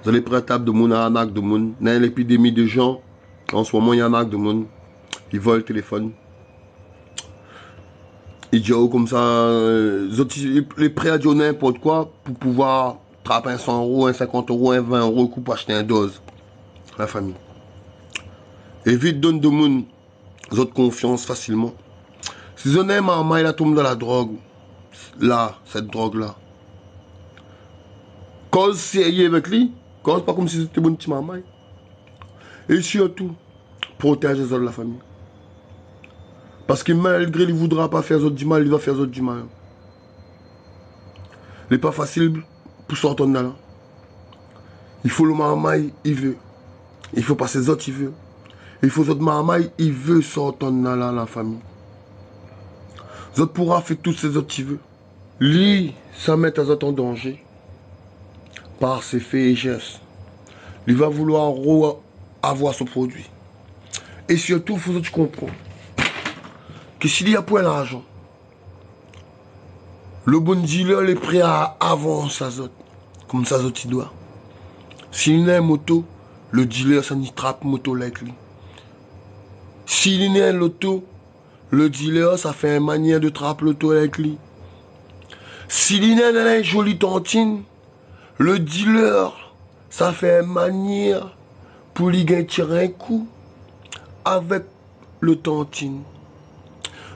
Vous allez prendre table de monde à un acte de monde. Il y a l'épidémie de gens. En ce moment, il y a un acte de monde. Ils volent le téléphone. Ils disent comme ça. Les prêts à dire n'importe quoi pour pouvoir trapper un 100 euros, un 50 euros, un 20 euros pour acheter un dose. La famille. Évite donne de monde. Vous avez confiance facilement. Si vous avez maman, il a tombé dans la drogue. Là, cette drogue-là. Cause sérieux avec lui. Cause pas comme si c'était bon petit maman. Et surtout, protège les autres de la famille. Parce que malgré il ne voudra pas faire autres du mal, il va faire autres du mal. Il n'est pas facile pour sortir de là. Il faut le maman, il veut. Il faut passer les autres, il veut. Il faut les autres maman, il veut sortir de là, la famille. Les autres pourra faire tous ces autres, il veut. Lui, ça met les autres en danger. Par ses faits et gestes. Il va vouloir avoir ce produit. Et surtout, il faut que tu comprennes que s'il y a pour l'argent, le bon dealer est prêt à avancer ça, comme ça, il doit. S'il a une moto, le dealer, ça n'y trappe moto avec lui. S'il a une auto, le dealer, ça fait une manière de trapper l'auto avec lui. S'il a une jolie tantine, le dealer, ça fait une manière pour lui tirer un coup avec le tantine.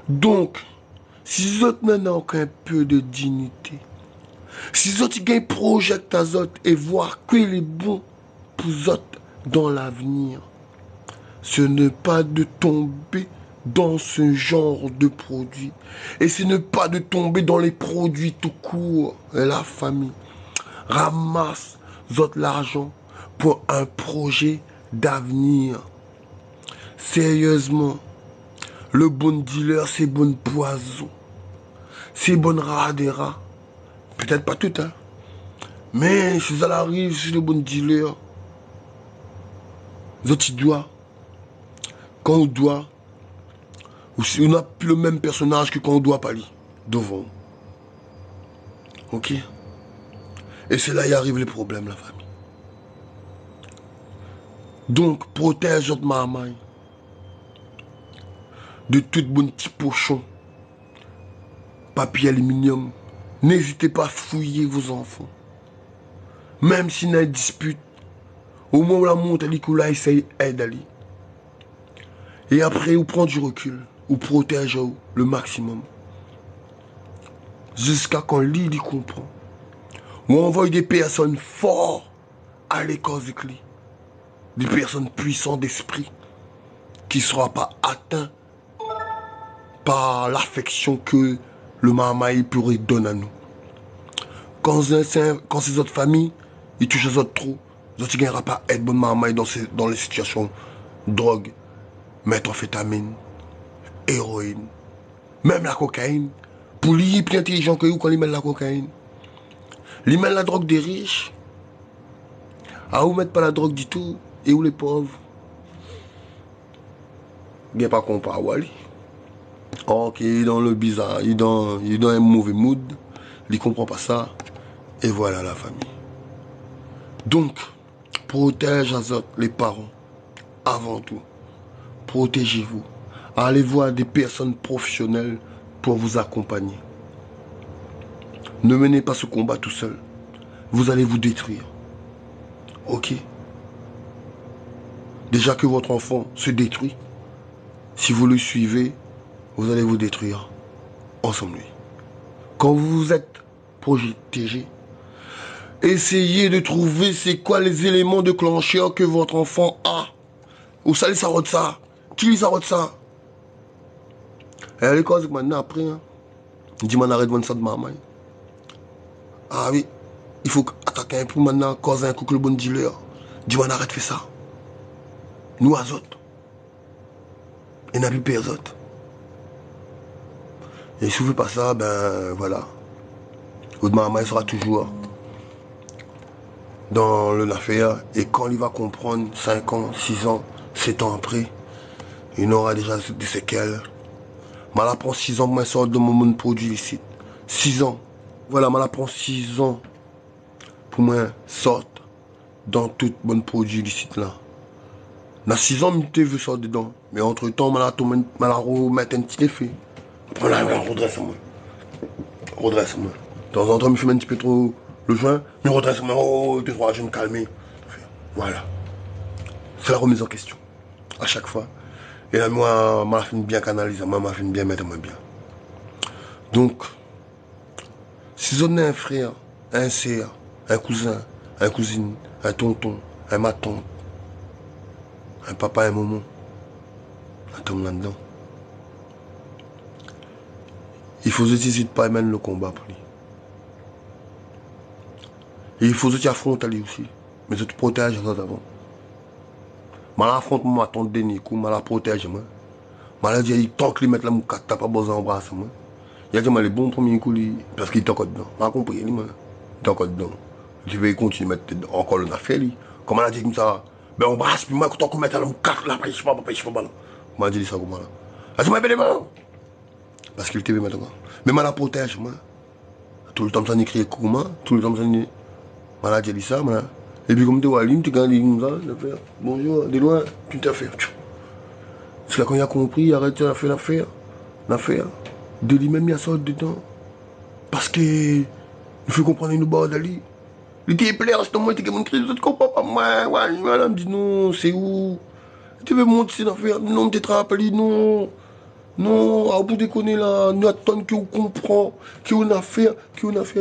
Donc, si vous n'avez aucun peu de dignité, si vous avez un projet et voir qu'il est bon pour vous dans l'avenir, ce n'est pas de tomber dans ce genre de produit. Et c'est ne pas de tomber dans les produits tout court. Et la famille ramasse l'argent pour un projet d'avenir. Sérieusement, le bon dealer, c'est bon poison. C'est bon radera. Peut-être pas tout, hein. Mais si ça arrive, c'est le bon dealer. Tu dois, quand on doit, ou si on n'a plus le même personnage que quand on doit parler devant. Ok? Et c'est là qu'il arrive les problèmes, la famille. Donc, protège votre maman de tout bon petit pochon, papier aluminium. N'hésitez pas à fouiller vos enfants. Même s'il y a une dispute, au moment où la monte, elle dit qu'on essaye d'aller. Et après, vous prenez du recul, vous protégez le maximum. Jusqu'à quand l'île comprend. Ou envoie des personnes fortes à l'école de clé. Des personnes puissantes d'esprit qui ne seront pas atteintes par l'affection que le mamaï pourrait donner à nous. Quand ces autres familles, ils touchent les autres trop, ils ne gagnera pas être bonne mamaï dans les situations drogue, méthamphétamine, héroïne, même la cocaïne. Pour lui, il est plus intelligent que vous quand il met la cocaïne. Il met la drogue des riches. À vous mettre pas la drogue du tout. Et où les pauvres? Il n'est pas comparé à Wally. Ok, il est dans le bizarre, il est dans un mauvais mood. Il ne comprend pas ça. Et voilà la famille. Donc, protège les parents. Avant tout. Protégez-vous. Allez voir des personnes professionnelles pour vous accompagner. Ne menez pas ce combat tout seul. Vous allez vous détruire. Ok? Déjà que votre enfant se détruit, si vous le suivez, vous allez vous détruire ensemble lui. Quand vous êtes protégé, essayez de trouver c'est quoi les éléments de clencheur que votre enfant a. Où ça, il s'arrête ça? Qui lui s'arrête ça? Et à l'école, maintenant, après, hein, il dit, man, arrête de vendre ça de maman. Ah oui, il faut attaquer un peu maintenant, causer un coup que le bon dealer. Dis, man, arrête de faire ça. Nous, à autres. Il n'y a plus personne. Et si vous ne faites pas ça, ben voilà. Votre maman sera toujours dans l'affaire. Et quand il va comprendre 5 ans, 6 ans, 7 ans après, il aura déjà des séquelles. Mal apprend 6 ans pour sortir de mon monde produit ici. 6 ans. Voilà, mal apprend 6 ans pour moi sortir dans tout bon produit ici là. Dans 6 ans, je veux sortir dedans. Mais entre temps, je vais remettre un petit effet. Après, là, redresse-moi. Redresse-moi. De temps en temps, je fais un petit peu trop le joint. Mais redresse-moi. Oh, 2-3, je vais me calmer. Voilà. C'est la remise en question. À chaque fois. Et là, moi, je fais bien canaliser. Moi, je fais bien mettre moi bien. Donc, si on a un frère, un sœur, un cousin, une cousine, un tonton, ma tante, un papa, un maman, un tombe là-dedans. Il faut n'hésiter pas mener le combat pour lui. Et il faut aussi affronter lui aussi. Mais je te protège avant. Je l'affronte moi à ton dernier coup, je la protège moi. Je dis tant que lui met la moucate, t'as pas besoin d'embrasser moi. Il a dit les bons premiers coups parce qu'il est encore dedans. Je compris, il est encore dedans. Je vais continuer à mettre encore une affaire. Comme elle a dit comme ça, ben on brasse, puis moi, quand on met la moucate là, je sais pas. Moi, je dis ça comme ça. Elle dit, mais parce qu'il te veut maintenant. Mais je la protège, moi. Tout le temps, ça écrit comment, tout le temps, ça dit. Je la dit ça, moi. Et puis, comme tu vois, tu gagnes comme ça, bonjour, de loin, tu t'as fait. C'est là qu'on a compris, il arrête de faire l'affaire. De lui-même, il y a ça dedans. Parce que, il faut comprendre une barre d'Ali. Il était plaire, c'est moi, il était crise, je ne comprends pas, moi. Voilà, me dit non, c'est où? Tu veux monter cette affaire? Non, tu te rappelles, non. Non, à bout de connaître là, nous attendons qu'on comprend, qu'on a fait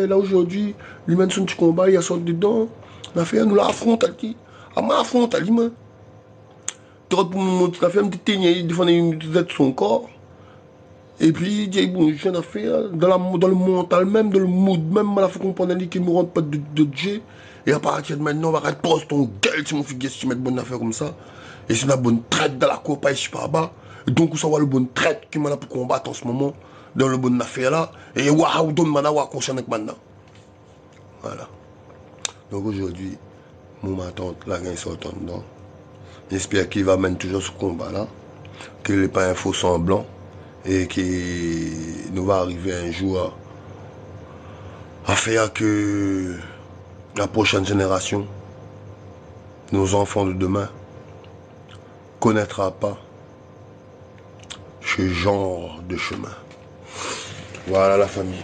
là aujourd'hui, lui-même son petit combat, il y a sorti dedans, l'affaire, nous l'affronte, à moi affronte, à lui-même. pour mon petit café, un petit ténier, il défendait une de son corps. Et puis, il dit, bon, je viens d'affaire, dans le mental même, dans le mood même, il a fait comprendre qu'il ne me rentre pas de Dieu. Et à partir de maintenant, on va arrêter de ton gueule si mon fils si tu mets de bonne affaire comme ça. Et c'est une bonne traite dans la cour, pas ici par bas. Et donc, on savoir le bonne traite qui m'a là pour combattre en ce moment, dans le bonne affaire là. Et waouh, donne maintenant, waouh, concerne avec maintenant. Voilà. Donc aujourd'hui, ma tante, la gagne sortant dedans. J'espère qu'il va mener toujours ce combat là. Qu'il n'est pas un faux semblant. Et qui nous va arriver un jour à faire que la prochaine génération, nos enfants de demain, connaîtra pas ce genre de chemin. Voilà la famille.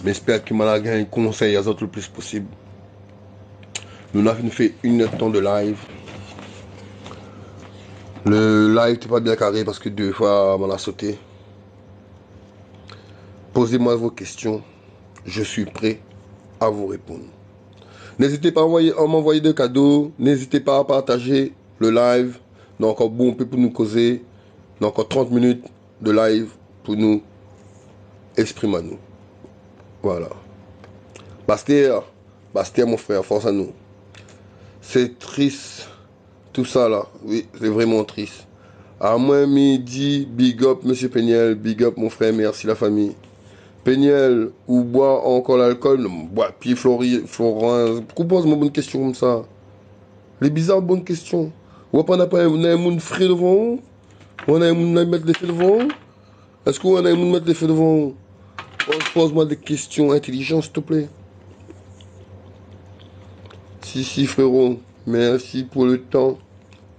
J'espère que m'a gagné un conseil à autres le plus possible. Nous avons fait 1 heure de temps de live. Le live n'était pas bien carré parce que 2 fois on a sauté. Posez-moi vos questions. Je suis prêt à vous répondre. N'hésitez pas à m'envoyer des cadeaux. N'hésitez pas à partager le live. On a encore bon peu pour nous causer. On a encore 30 minutes de live pour nous exprimer à nous. Voilà. Bastère mon frère, force à nous. C'est triste. Tout ça là, oui, c'est vraiment triste. À moins midi, big up monsieur Péniel, big up mon frère, merci la famille. Péniel, ou boit encore l'alcool? Non, bois, puis Florence, pourquoi pose-moi une bonne question comme ça? Les bizarres bonnes questions. Ou pas on a un monde frais devant vous? On a un monde mettre des faits devant vous? Est-ce qu'on a un monde mettre des faits devant vous? Pose-moi des questions intelligentes s'il te plaît. Si frérot, merci pour le temps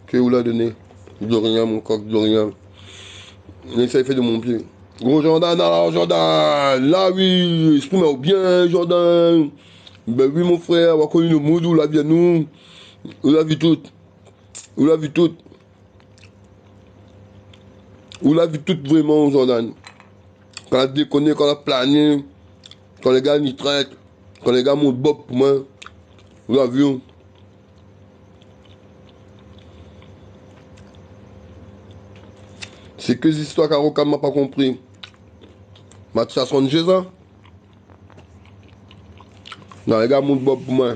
que vous l'a donné. De rien mon coq, de rien. Essaye fait de mon pied. Gros Jordan, alors Jordan, là oui, exprime bien Jordan. Ben oui mon frère, on a connu le monde où la vie à nous. On l'a vu tout. On l'a vu tout. On l'a vu tout vraiment Jordan. Quand on a déconné, quand on a plané, quand les gars n'y traitent, quand les gars montent bob pour moi. On l'a vu. C'est que les histoires qu'Aroka m'a pas compris. Mathias Jésus. Non, les gars montent bob pour moi.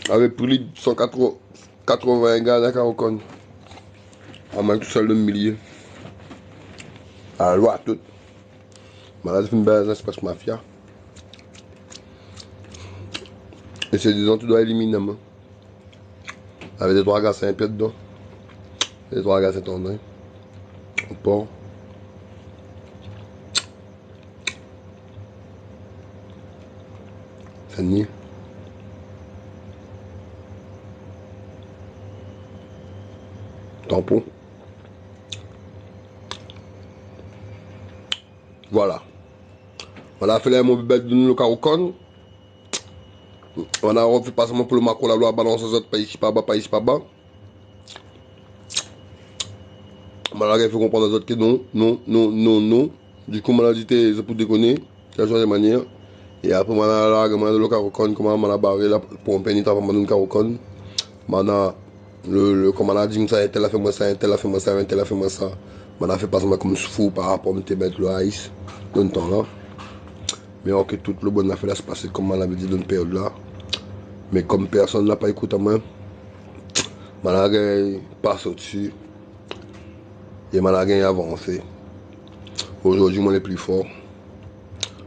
Avec plus de 180 gars dans Carocon. On m'a tout seul de milliers. À la loi toute. Malade une belle espace mafia. Et c'est disons tu dois éliminer moi. Avec des 3 gars Saint-Pierre dedans. Les 3 gars Saint-André. Au port. Saint-Denis. Tampon. Voilà. Voilà, fait là mon bébé de nous le Carocon. On a refait pas seulement pour le macro la loi balance aux autres pays pas bas, pays pas bas. Malgré il faut comprendre aux autres que non. Du coup, on a dit c'est pour déconner, c'est la chose de manière. Et après, on a le Carocon, comment on a barré là pour un pénitentiaire pour le Carocon. On a comme on a dit, ça, tel a fait moi ça, tel a fait moi ça, tel a fait moi ça. On a fait pas seulement comme fou par rapport à mettre le ice dans le temps là. Mais ok, tout le bon affaire là se passait comme on avait dit dans une période là. Mais comme personne n'a pas écouté à moi, je passe au-dessus. Et je avancé. Aujourd'hui, moi, le plus fort.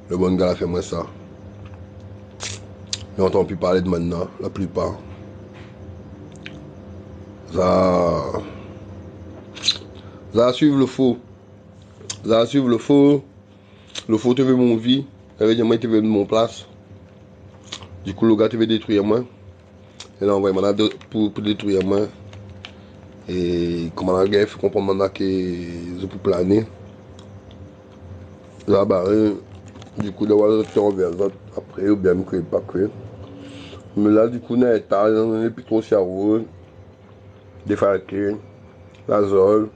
Le bon gars a fait moi ça. Et on n'entend plus parler de maintenant, la plupart. Ça a suivi le faux. Ça a suivi le faux. Le faux te veut mon vie. Évidemment, il te veut mon place. Du coup, le gars te veut détruire moi. Et là, on va pour détruire moi. Et comme on a gagné, il faut comprendre maintenant que je peux planer. Là, du coup, d'avoir l'autre envers l'autre après, ou bien que pas que. Mais là, du coup, on est pas dans les pitons cerveau, des falquets, la zole.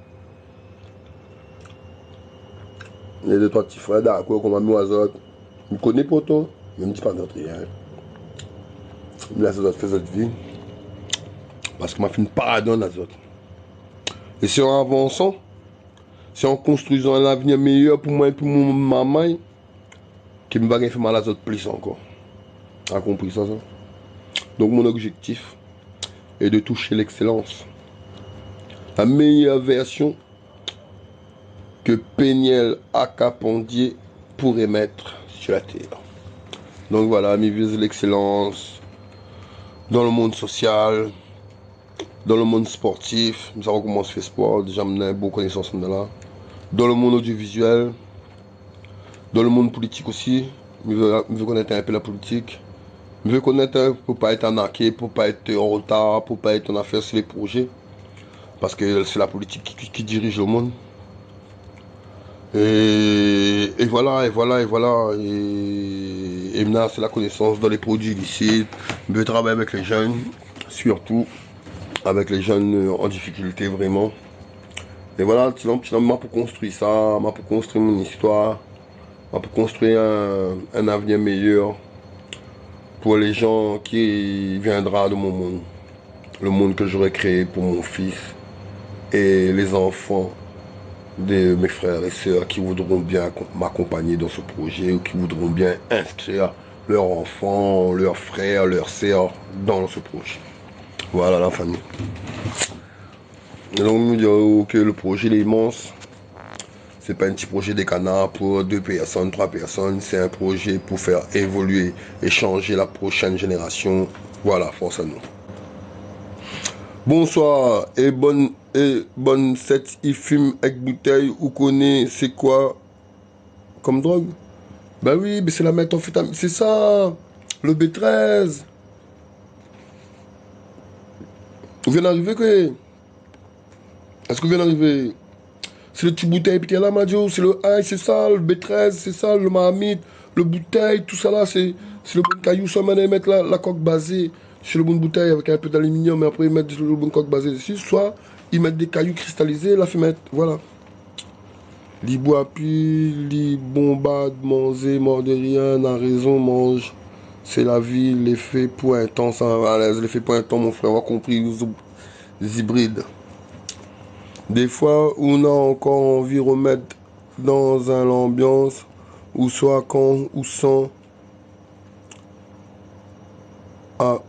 Il y a 2-3 petits frères d'accord qu'on m'a mis aux autres. Je me connais pas toi, mais je me dis pas d'entrer. Il me laisse aux autres faire cette vie. Parce que m'a fait une parade en azote. Et c'est en avançant, c'est en construisant un avenir meilleur pour moi et pour mon maman, qui me va faire mal à l'azote plus encore. A compris ça, ça? Donc mon objectif est de toucher l'excellence. La meilleure version que Péniel Acapondier pourrait mettre sur la terre. Donc voilà, mes vise l'excellence dans le monde social, dans le monde sportif. Nous savons comment on se fait sport, déjà on a beaucoup de connaissances là. Dans le monde audiovisuel, dans le monde politique aussi. Je veux connaître un peu la politique. Je veux connaître pour ne pas être arnaqué, pour ne pas être en retard, pour ne pas être en affaire sur les projets. Parce que c'est la politique qui dirige le monde. Et voilà. Et maintenant, c'est la connaissance dans les produits illicites. Je veux travailler avec les jeunes, surtout avec les jeunes en difficulté vraiment. Et voilà, pour construire ça, pour construire mon histoire, pour construire un avenir meilleur pour les gens qui viendront de mon monde. Le monde que j'aurais créé pour mon fils et les enfants de mes frères et sœurs qui voudront bien m'accompagner dans ce projet ou qui voudront bien inscrire leurs enfants, leurs frères, leurs sœurs dans ce projet. Voilà la famille. Et donc nous disons que le projet est immense. C'est pas un petit projet des canards pour 2 personnes, 3 personnes. C'est un projet pour faire évoluer et changer la prochaine génération. Voilà, force à nous. Bonsoir et bonne fête. Il fume avec bouteille ou connaît c'est quoi comme drogue? Bah oui, mais c'est la méthamphétamine. C'est ça, le B13. Vous venez d'arriver quoi? Est-ce que vous venez d'arriver? C'est le petit bouteille, puis là, Madio, c'est le ail, c'est ça, le B13, c'est ça, le mahamite, le bouteille, tout ça là, c'est le bon caillou. Soit ils mettent la coque basée sur le bon bouteille avec un peu d'aluminium, mais après ils mettent le bon coque basée dessus, soit ils mettent des cailloux cristallisés, la fumette, voilà. Li boit puis, li bombade, manger, mort de rien, n'a raison, mange. C'est la vie, l'effet pour un temps, ça va à l'aise, l'effet pour un temps, mon frère, on a compris, les hybrides. Des fois, on a encore envie de remettre dans l'ambiance, ou soit quand, ou sans,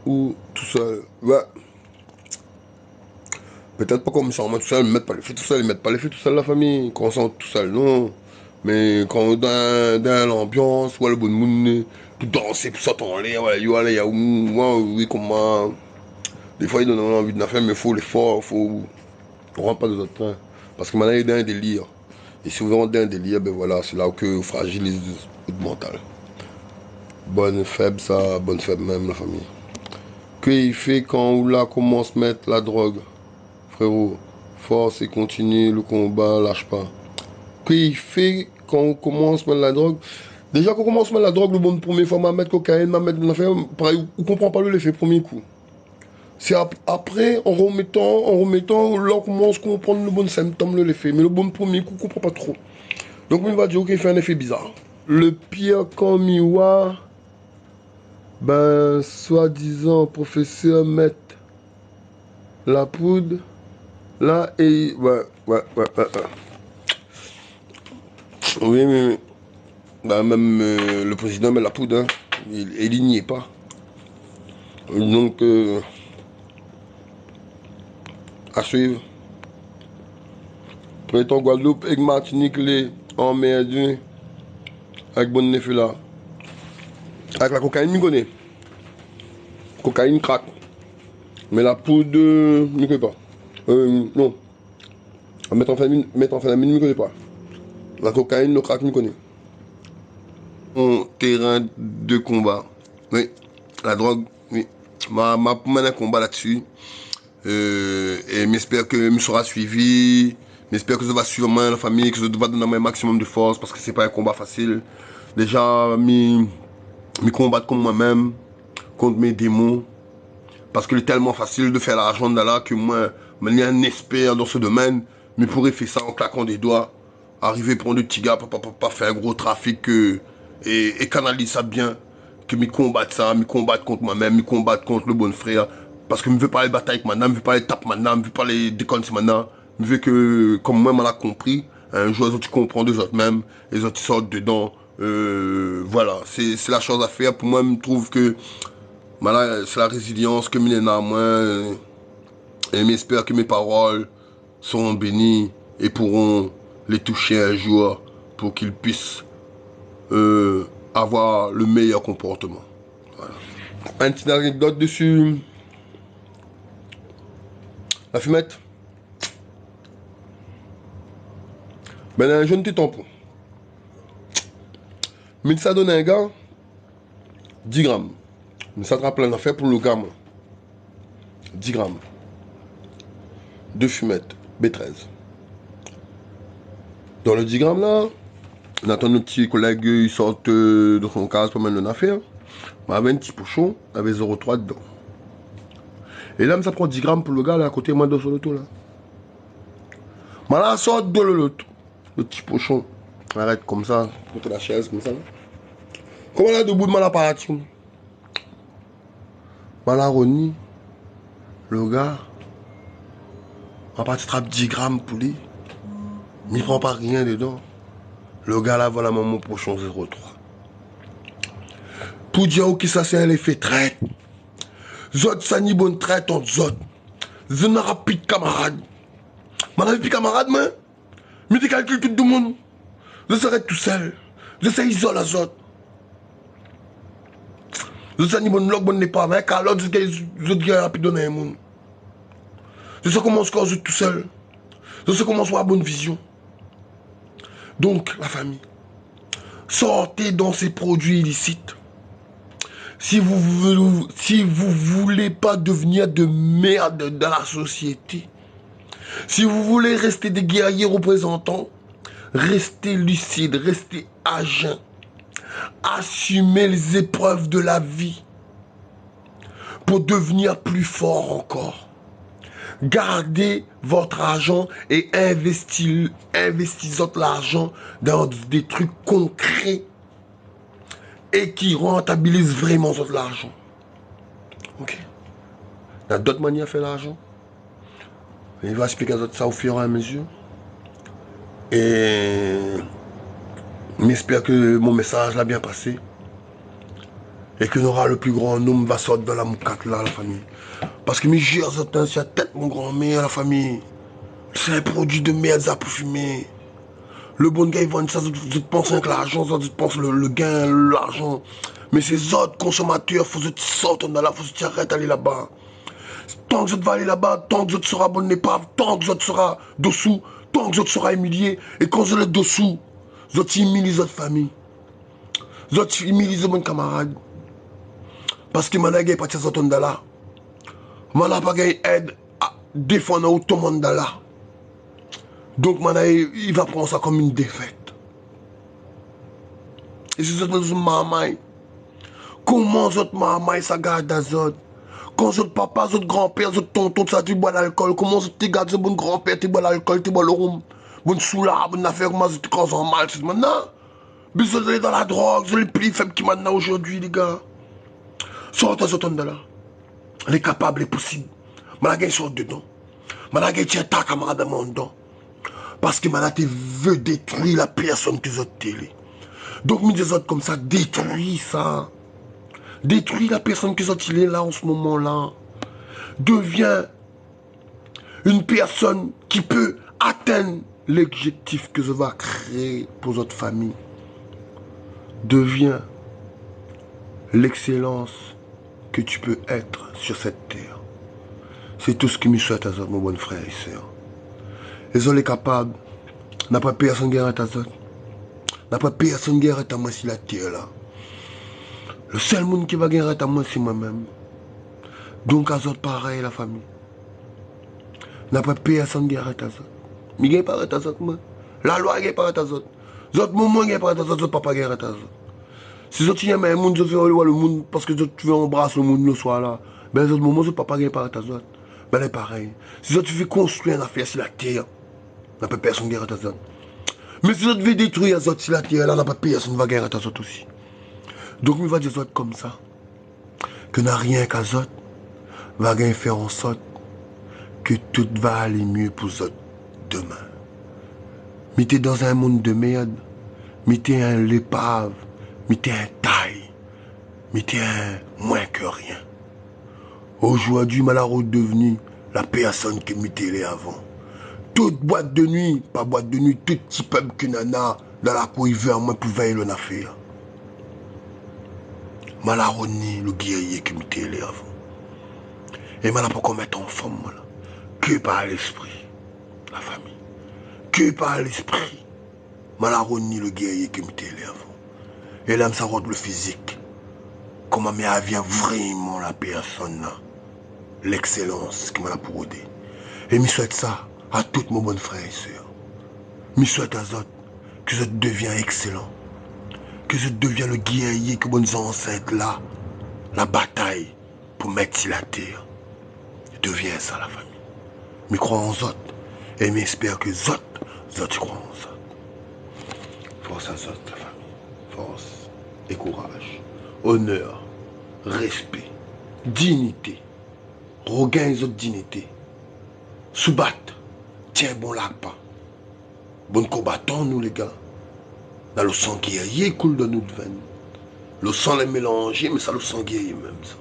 ou tout seul. Ouais. Peut-être pas comme ça, moi tout seul, mettre pas les faits tout seul, mettre pas les faits tout seul la famille, quand on sent tout seul, non. Mais quand dans l'ambiance, ouais, le bon monde, tout danser, tout ça en l'air, ouais, il y a oui, comment. Des fois, il donne envie de faire, mais il faut l'effort, faut. On rentre pas dans notre train. Parce que maintenant, il est dans un délire. Et si vous rentrez dans un délire, ben voilà, c'est là que vous fragilisez votre mental. Bonne faible, ça, bonne faible même, la famille. Qu'il fait quand on là commence à mettre la drogue? Frérot, force et continue le combat, lâche pas. Qu'il fait quand on commence à mettre la drogue? Déjà qu'on commence à mettre la drogue, le bon premier fois, mettre cocaïne, mettre de l'affaire, pareil, on comprend pas l'effet premier coup. C'est après, en remettant, là on commence à comprendre le bon symptôme, l'effet. Mais le bon premier coup, on comprend pas trop. Donc on va dire qu'il fait un effet bizarre. Le pire quand Miwa, ben, soi-disant, professeur met la poudre, là, et... Ouais. Oui. Ben, même le président met la poudre, hein. Il n'y est pas. Donc... à suivre. Prétend Guadeloupe et Martinique les emmerdés avec bon effet là. Avec la cocaïne, je connais. Cocaïne crack. Mais la poudre, je ne connais pas. Non. Mettre en phénomène, je ne connais pas. La cocaïne, le crack, je connais. Mon terrain de combat. Oui. La drogue, oui. Ma un combat là-dessus. Et j'espère que je sera suivi. J'espère que ça va suivre moi, la famille, que ça va donner un maximum de force parce que c'est pas un combat facile. Déjà, je combattre contre moi-même, contre mes démons. Parce que c'est tellement facile de faire l'argent de là que moi, je suis un expert dans ce domaine. Mais pourrais faire ça en claquant des doigts. Arriver prendre des petits gars, pas faire un gros trafic et canaliser ça bien. Que je combatte ça, je combatte contre moi-même, je combatte contre le bon frère. Parce que je veux parler bataille avec madame, je veux parler tape madame, je veux parler déconne maintenant. Je veux que, comme moi, m'en a compris, un jour, tu comprends des autres même, les autres sortent dedans. Voilà, c'est la chose à faire. Pour moi, je trouve que voilà, c'est la résilience que je à moi. Et j'espère que mes paroles seront bénies et pourront les toucher un jour pour qu'ils puissent avoir le meilleur comportement. Voilà. Un petit anecdote dessus. La fumette. Ben, un jeune petit tampon. Mais ça donne un gars 10 grammes. Mais ça te rappelle une affaire pour le gars, moi. 10 grammes. De fumette. B13. Dans le 10 grammes là, on attend nos petits collègues, ils sortent de son case pour mettre une affaire. On avait un petit pochon, avec 0,3 dedans. Et là, ça prend 10 grammes pour le gars là à côté, moi dans son auto là. Mais là, sort de l'auto. Le petit pochon. Arrête comme ça, contre la chaise comme ça. Là. Comment là, debout de Malaparaty? Malaroni, le gars, on va partir trappe 10 grammes pour lui. Mais il prend pas rien dedans. Le gars là, voilà mon pochon 0,3. Pour dire que ça c'est l'effet traite. Zot, ça ni bonne traite entre zot. Je n'aurai plus de camarades. Je n'aurai plus de camarades, moi. Je te calcule tout le monde. Je serai tout seul. Je serai isolé à zot. Je sais ni bonne log bonne n'est pas, mais car l'autre je dis rapide donner un monde. Je sais comment on se cause tout seul. Je sais comment on soit à bonne vision. Donc, la famille, sortez dans ces produits illicites. Si vous voulez pas devenir de merde dans la société, si vous voulez rester des guerriers représentants, restez lucide, restez à jeun. Assumez les épreuves de la vie pour devenir plus fort encore. Gardez votre argent et investissez l'argent dans des trucs concrets et qui rentabilisent vraiment votre l'argent. Ok? Il y a d'autres manières de faire l'argent. Il va expliquer ça au fur et à mesure. Et j'espère que mon message l'a bien passé. Et que n'aura le plus grand nombre va sortir de la moucate là, la famille. Parce que mes gères sur la tête, mon grand-mère, la famille. C'est un produit de merde, ça pour fumer. Le bon gars, il vend ça, je pense que l'argent, je pense le gain, l'argent. Mais ces autres consommateurs, il faut que tu sortes de là, il faut que tu arrêtes d'aller là-bas. Tant que je vais aller là-bas, tant que je serai bon épave, tant que je serai dessous, tant que je serai humilié. Et quand je suis dessous, je humilie votre famille. Je humilie mon camarade. Parce que maintenant, il n'y a pas de sorte de là. Maintenant, il n'y a pas d'aide à défendre tout le monde de là. Donc, maintenant, il va prendre ça comme une défaite. Et c'est ça notre maman. Comment votre maman ça garde à autres? Quand votre papa, votre grand-père, votre tonton, ça tu bois l'alcool, comment tu gardes ce bon grand-père, tu bois l'alcool, tu bois le rhum, bon soulard, bonne affaire, comment tu te causes en mal, c'est maintenant? Mais vous allez dans la drogue, vous êtes les plus faibles qui maintenant aujourd'hui, les gars. Sortez ce de là. Les capables, les possibles. Malgré sort dedans. Malgré tu ta camarade à mon dedans. Parce que maintenant tu veux détruire la personne que vous êtes télé. Donc, mis des autres comme ça, détruis ça. Détruis la personne que vous êtes là en ce moment-là. Deviens une personne qui peut atteindre l'objectif que je vais créer pour votre famille. Deviens l'excellence que tu peux être sur cette terre. C'est tout ce que je souhaite à vous, mon bon frère et soeur. Et vous êtes capables, n'a pas personne qui est à vous. N'a pas personne qui est à moi sur la terre là. Le seul monde qui va gagner à moi, c'est moi-même. Donc à vous pareil, la famille. N'a pas personne qui est à vous. Mais il n'y a pas à vous, la loi n'est pas à vous. Votre moment n'est pas à vous, votre papa n'est pas à vous. Si vous avez un monde, vous faites le monde parce que vous embrassez le monde le soir là. Ben, votre moment, votre papa n'est pas à vous. Ben, c'est pareil. Si vous devez construire une affaire sur la terre, n'a pas personne qui est à vous. Mais si vous devez détruire sur la terre, là, n'a pas personne qui va gagner à vous aussi. Donc, il va dire comme ça. Que n'a rien qu'à vous. va faire en sorte que tout va aller mieux pour vous demain. Mettez dans un monde de merde, mettez un l'épave, mettez un taille, mettez un moins que rien. Aujourd'hui, Malaro devenu la personne que mettez les avant. Toute boîte de nuit, pas boîte de nuit, tout petit peuple que nana dans la cour il veut à moi pour veiller l'affaire. Malaro ni le guerrier que mettez les avant. Et Malaro pour qu'on mette en forme, que par l'esprit, la famille. Que par l'esprit, Malaro ni le guerrier que mettez les avant. Et là, ça rentre le physique. Comment mais vient vraiment la personne là. L'excellence qui m'a pour aider. Et je souhaite ça à tous mes bons frères et sœurs. Je souhaite à eux que je devienne excellent. Que je devienne le guerrier que bonnes ancêtres là. La bataille pour mettre sur la terre. Je deviens ça la famille. Je crois en eux. Et j'espère que eux croient en eux. Force à eux la famille. Force et courage. Honneur. Respect. Dignité. Regain les autres dignités. Sous-battre. Tiens bon là pas. Bon combattant nous les gars. Dans le sang guerrier coule de nous de veine. Le sang est mélangé, mais ça le sang guerrier même ça.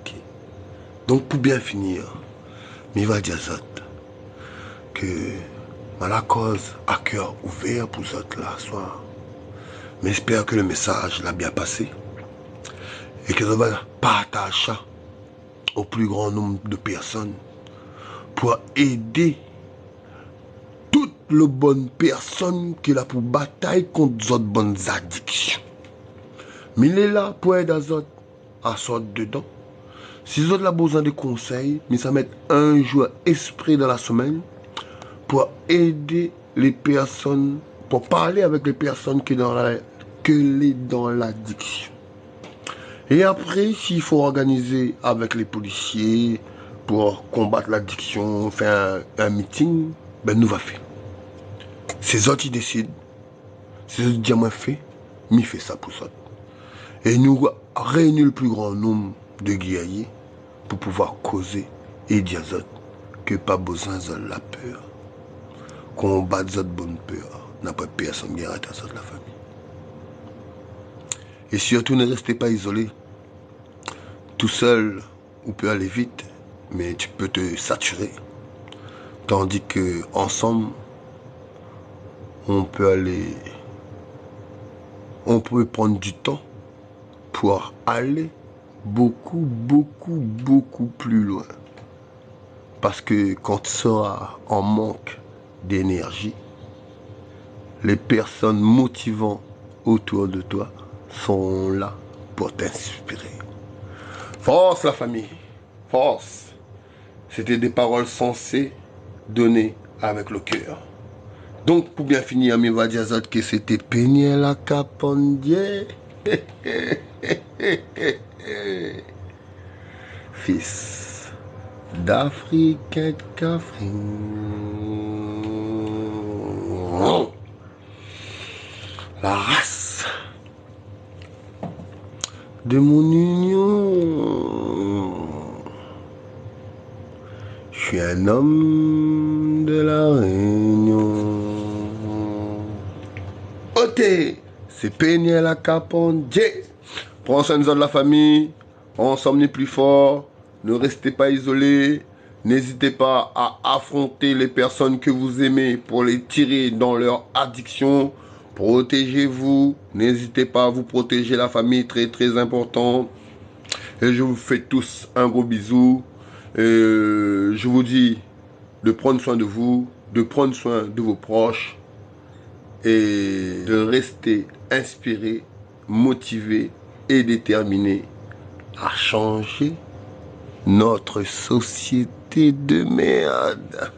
Okay. Donc pour bien finir, il va dire ça que la cause à cœur ouvert pour vous là soir. Mais j'espère que le message l'a bien passé. Et que ça va partager ça au plus grand nombre de personnes pour aider toutes les bonnes personnes qui sont pour bataille contre les autres bonnes addictions. Mais il est là pour aider les autres à sortir dedans. Si les autres ont besoin de conseils, mais ça met un jour esprit dans la semaine pour aider les personnes, pour parler avec les personnes qui sont dans l'addiction. Et après, s'il faut organiser avec les policiers pour combattre l'addiction, faire un meeting, ben nous va faire. C'est eux qui décident. C'est eux qui disent moi fait, mais fait ça pour ça. Et nous réunir le plus grand nombre de guerriers pour pouvoir causer et dire aux autres que pas besoin de la peur. Combattre cette bonne peur. N'a pas personne qui arrête à ça de la famille. Et surtout, ne restez pas isolés. Tout seul, on peut aller vite, mais tu peux te saturer. Tandis que ensemble, on peut prendre du temps pour aller beaucoup plus loin. Parce que quand tu seras en manque d'énergie, les personnes motivantes autour de toi sont là pour t'inspirer. Force la famille, force. C'était des paroles sensées données avec le cœur. Donc pour bien finir, mi va dire que c'était Péniel la Capondier. Fils d'Afrique et Cafrine. La race de mon union. Je suis un homme de la Réunion. Ok, c'est Péniel la Capondier. Prends soin de la famille. Ensemble n'est plus fort. Ne restez pas isolés. N'hésitez pas à affronter les personnes que vous aimez pour les tirer dans leur addiction. Protégez-vous. N'hésitez pas à vous protéger, la famille, très important. Et je vous fais tous un gros bisou. Je vous dis de prendre soin de vous, de prendre soin de vos proches et de rester inspiré, motivé et déterminé à changer notre société de merde.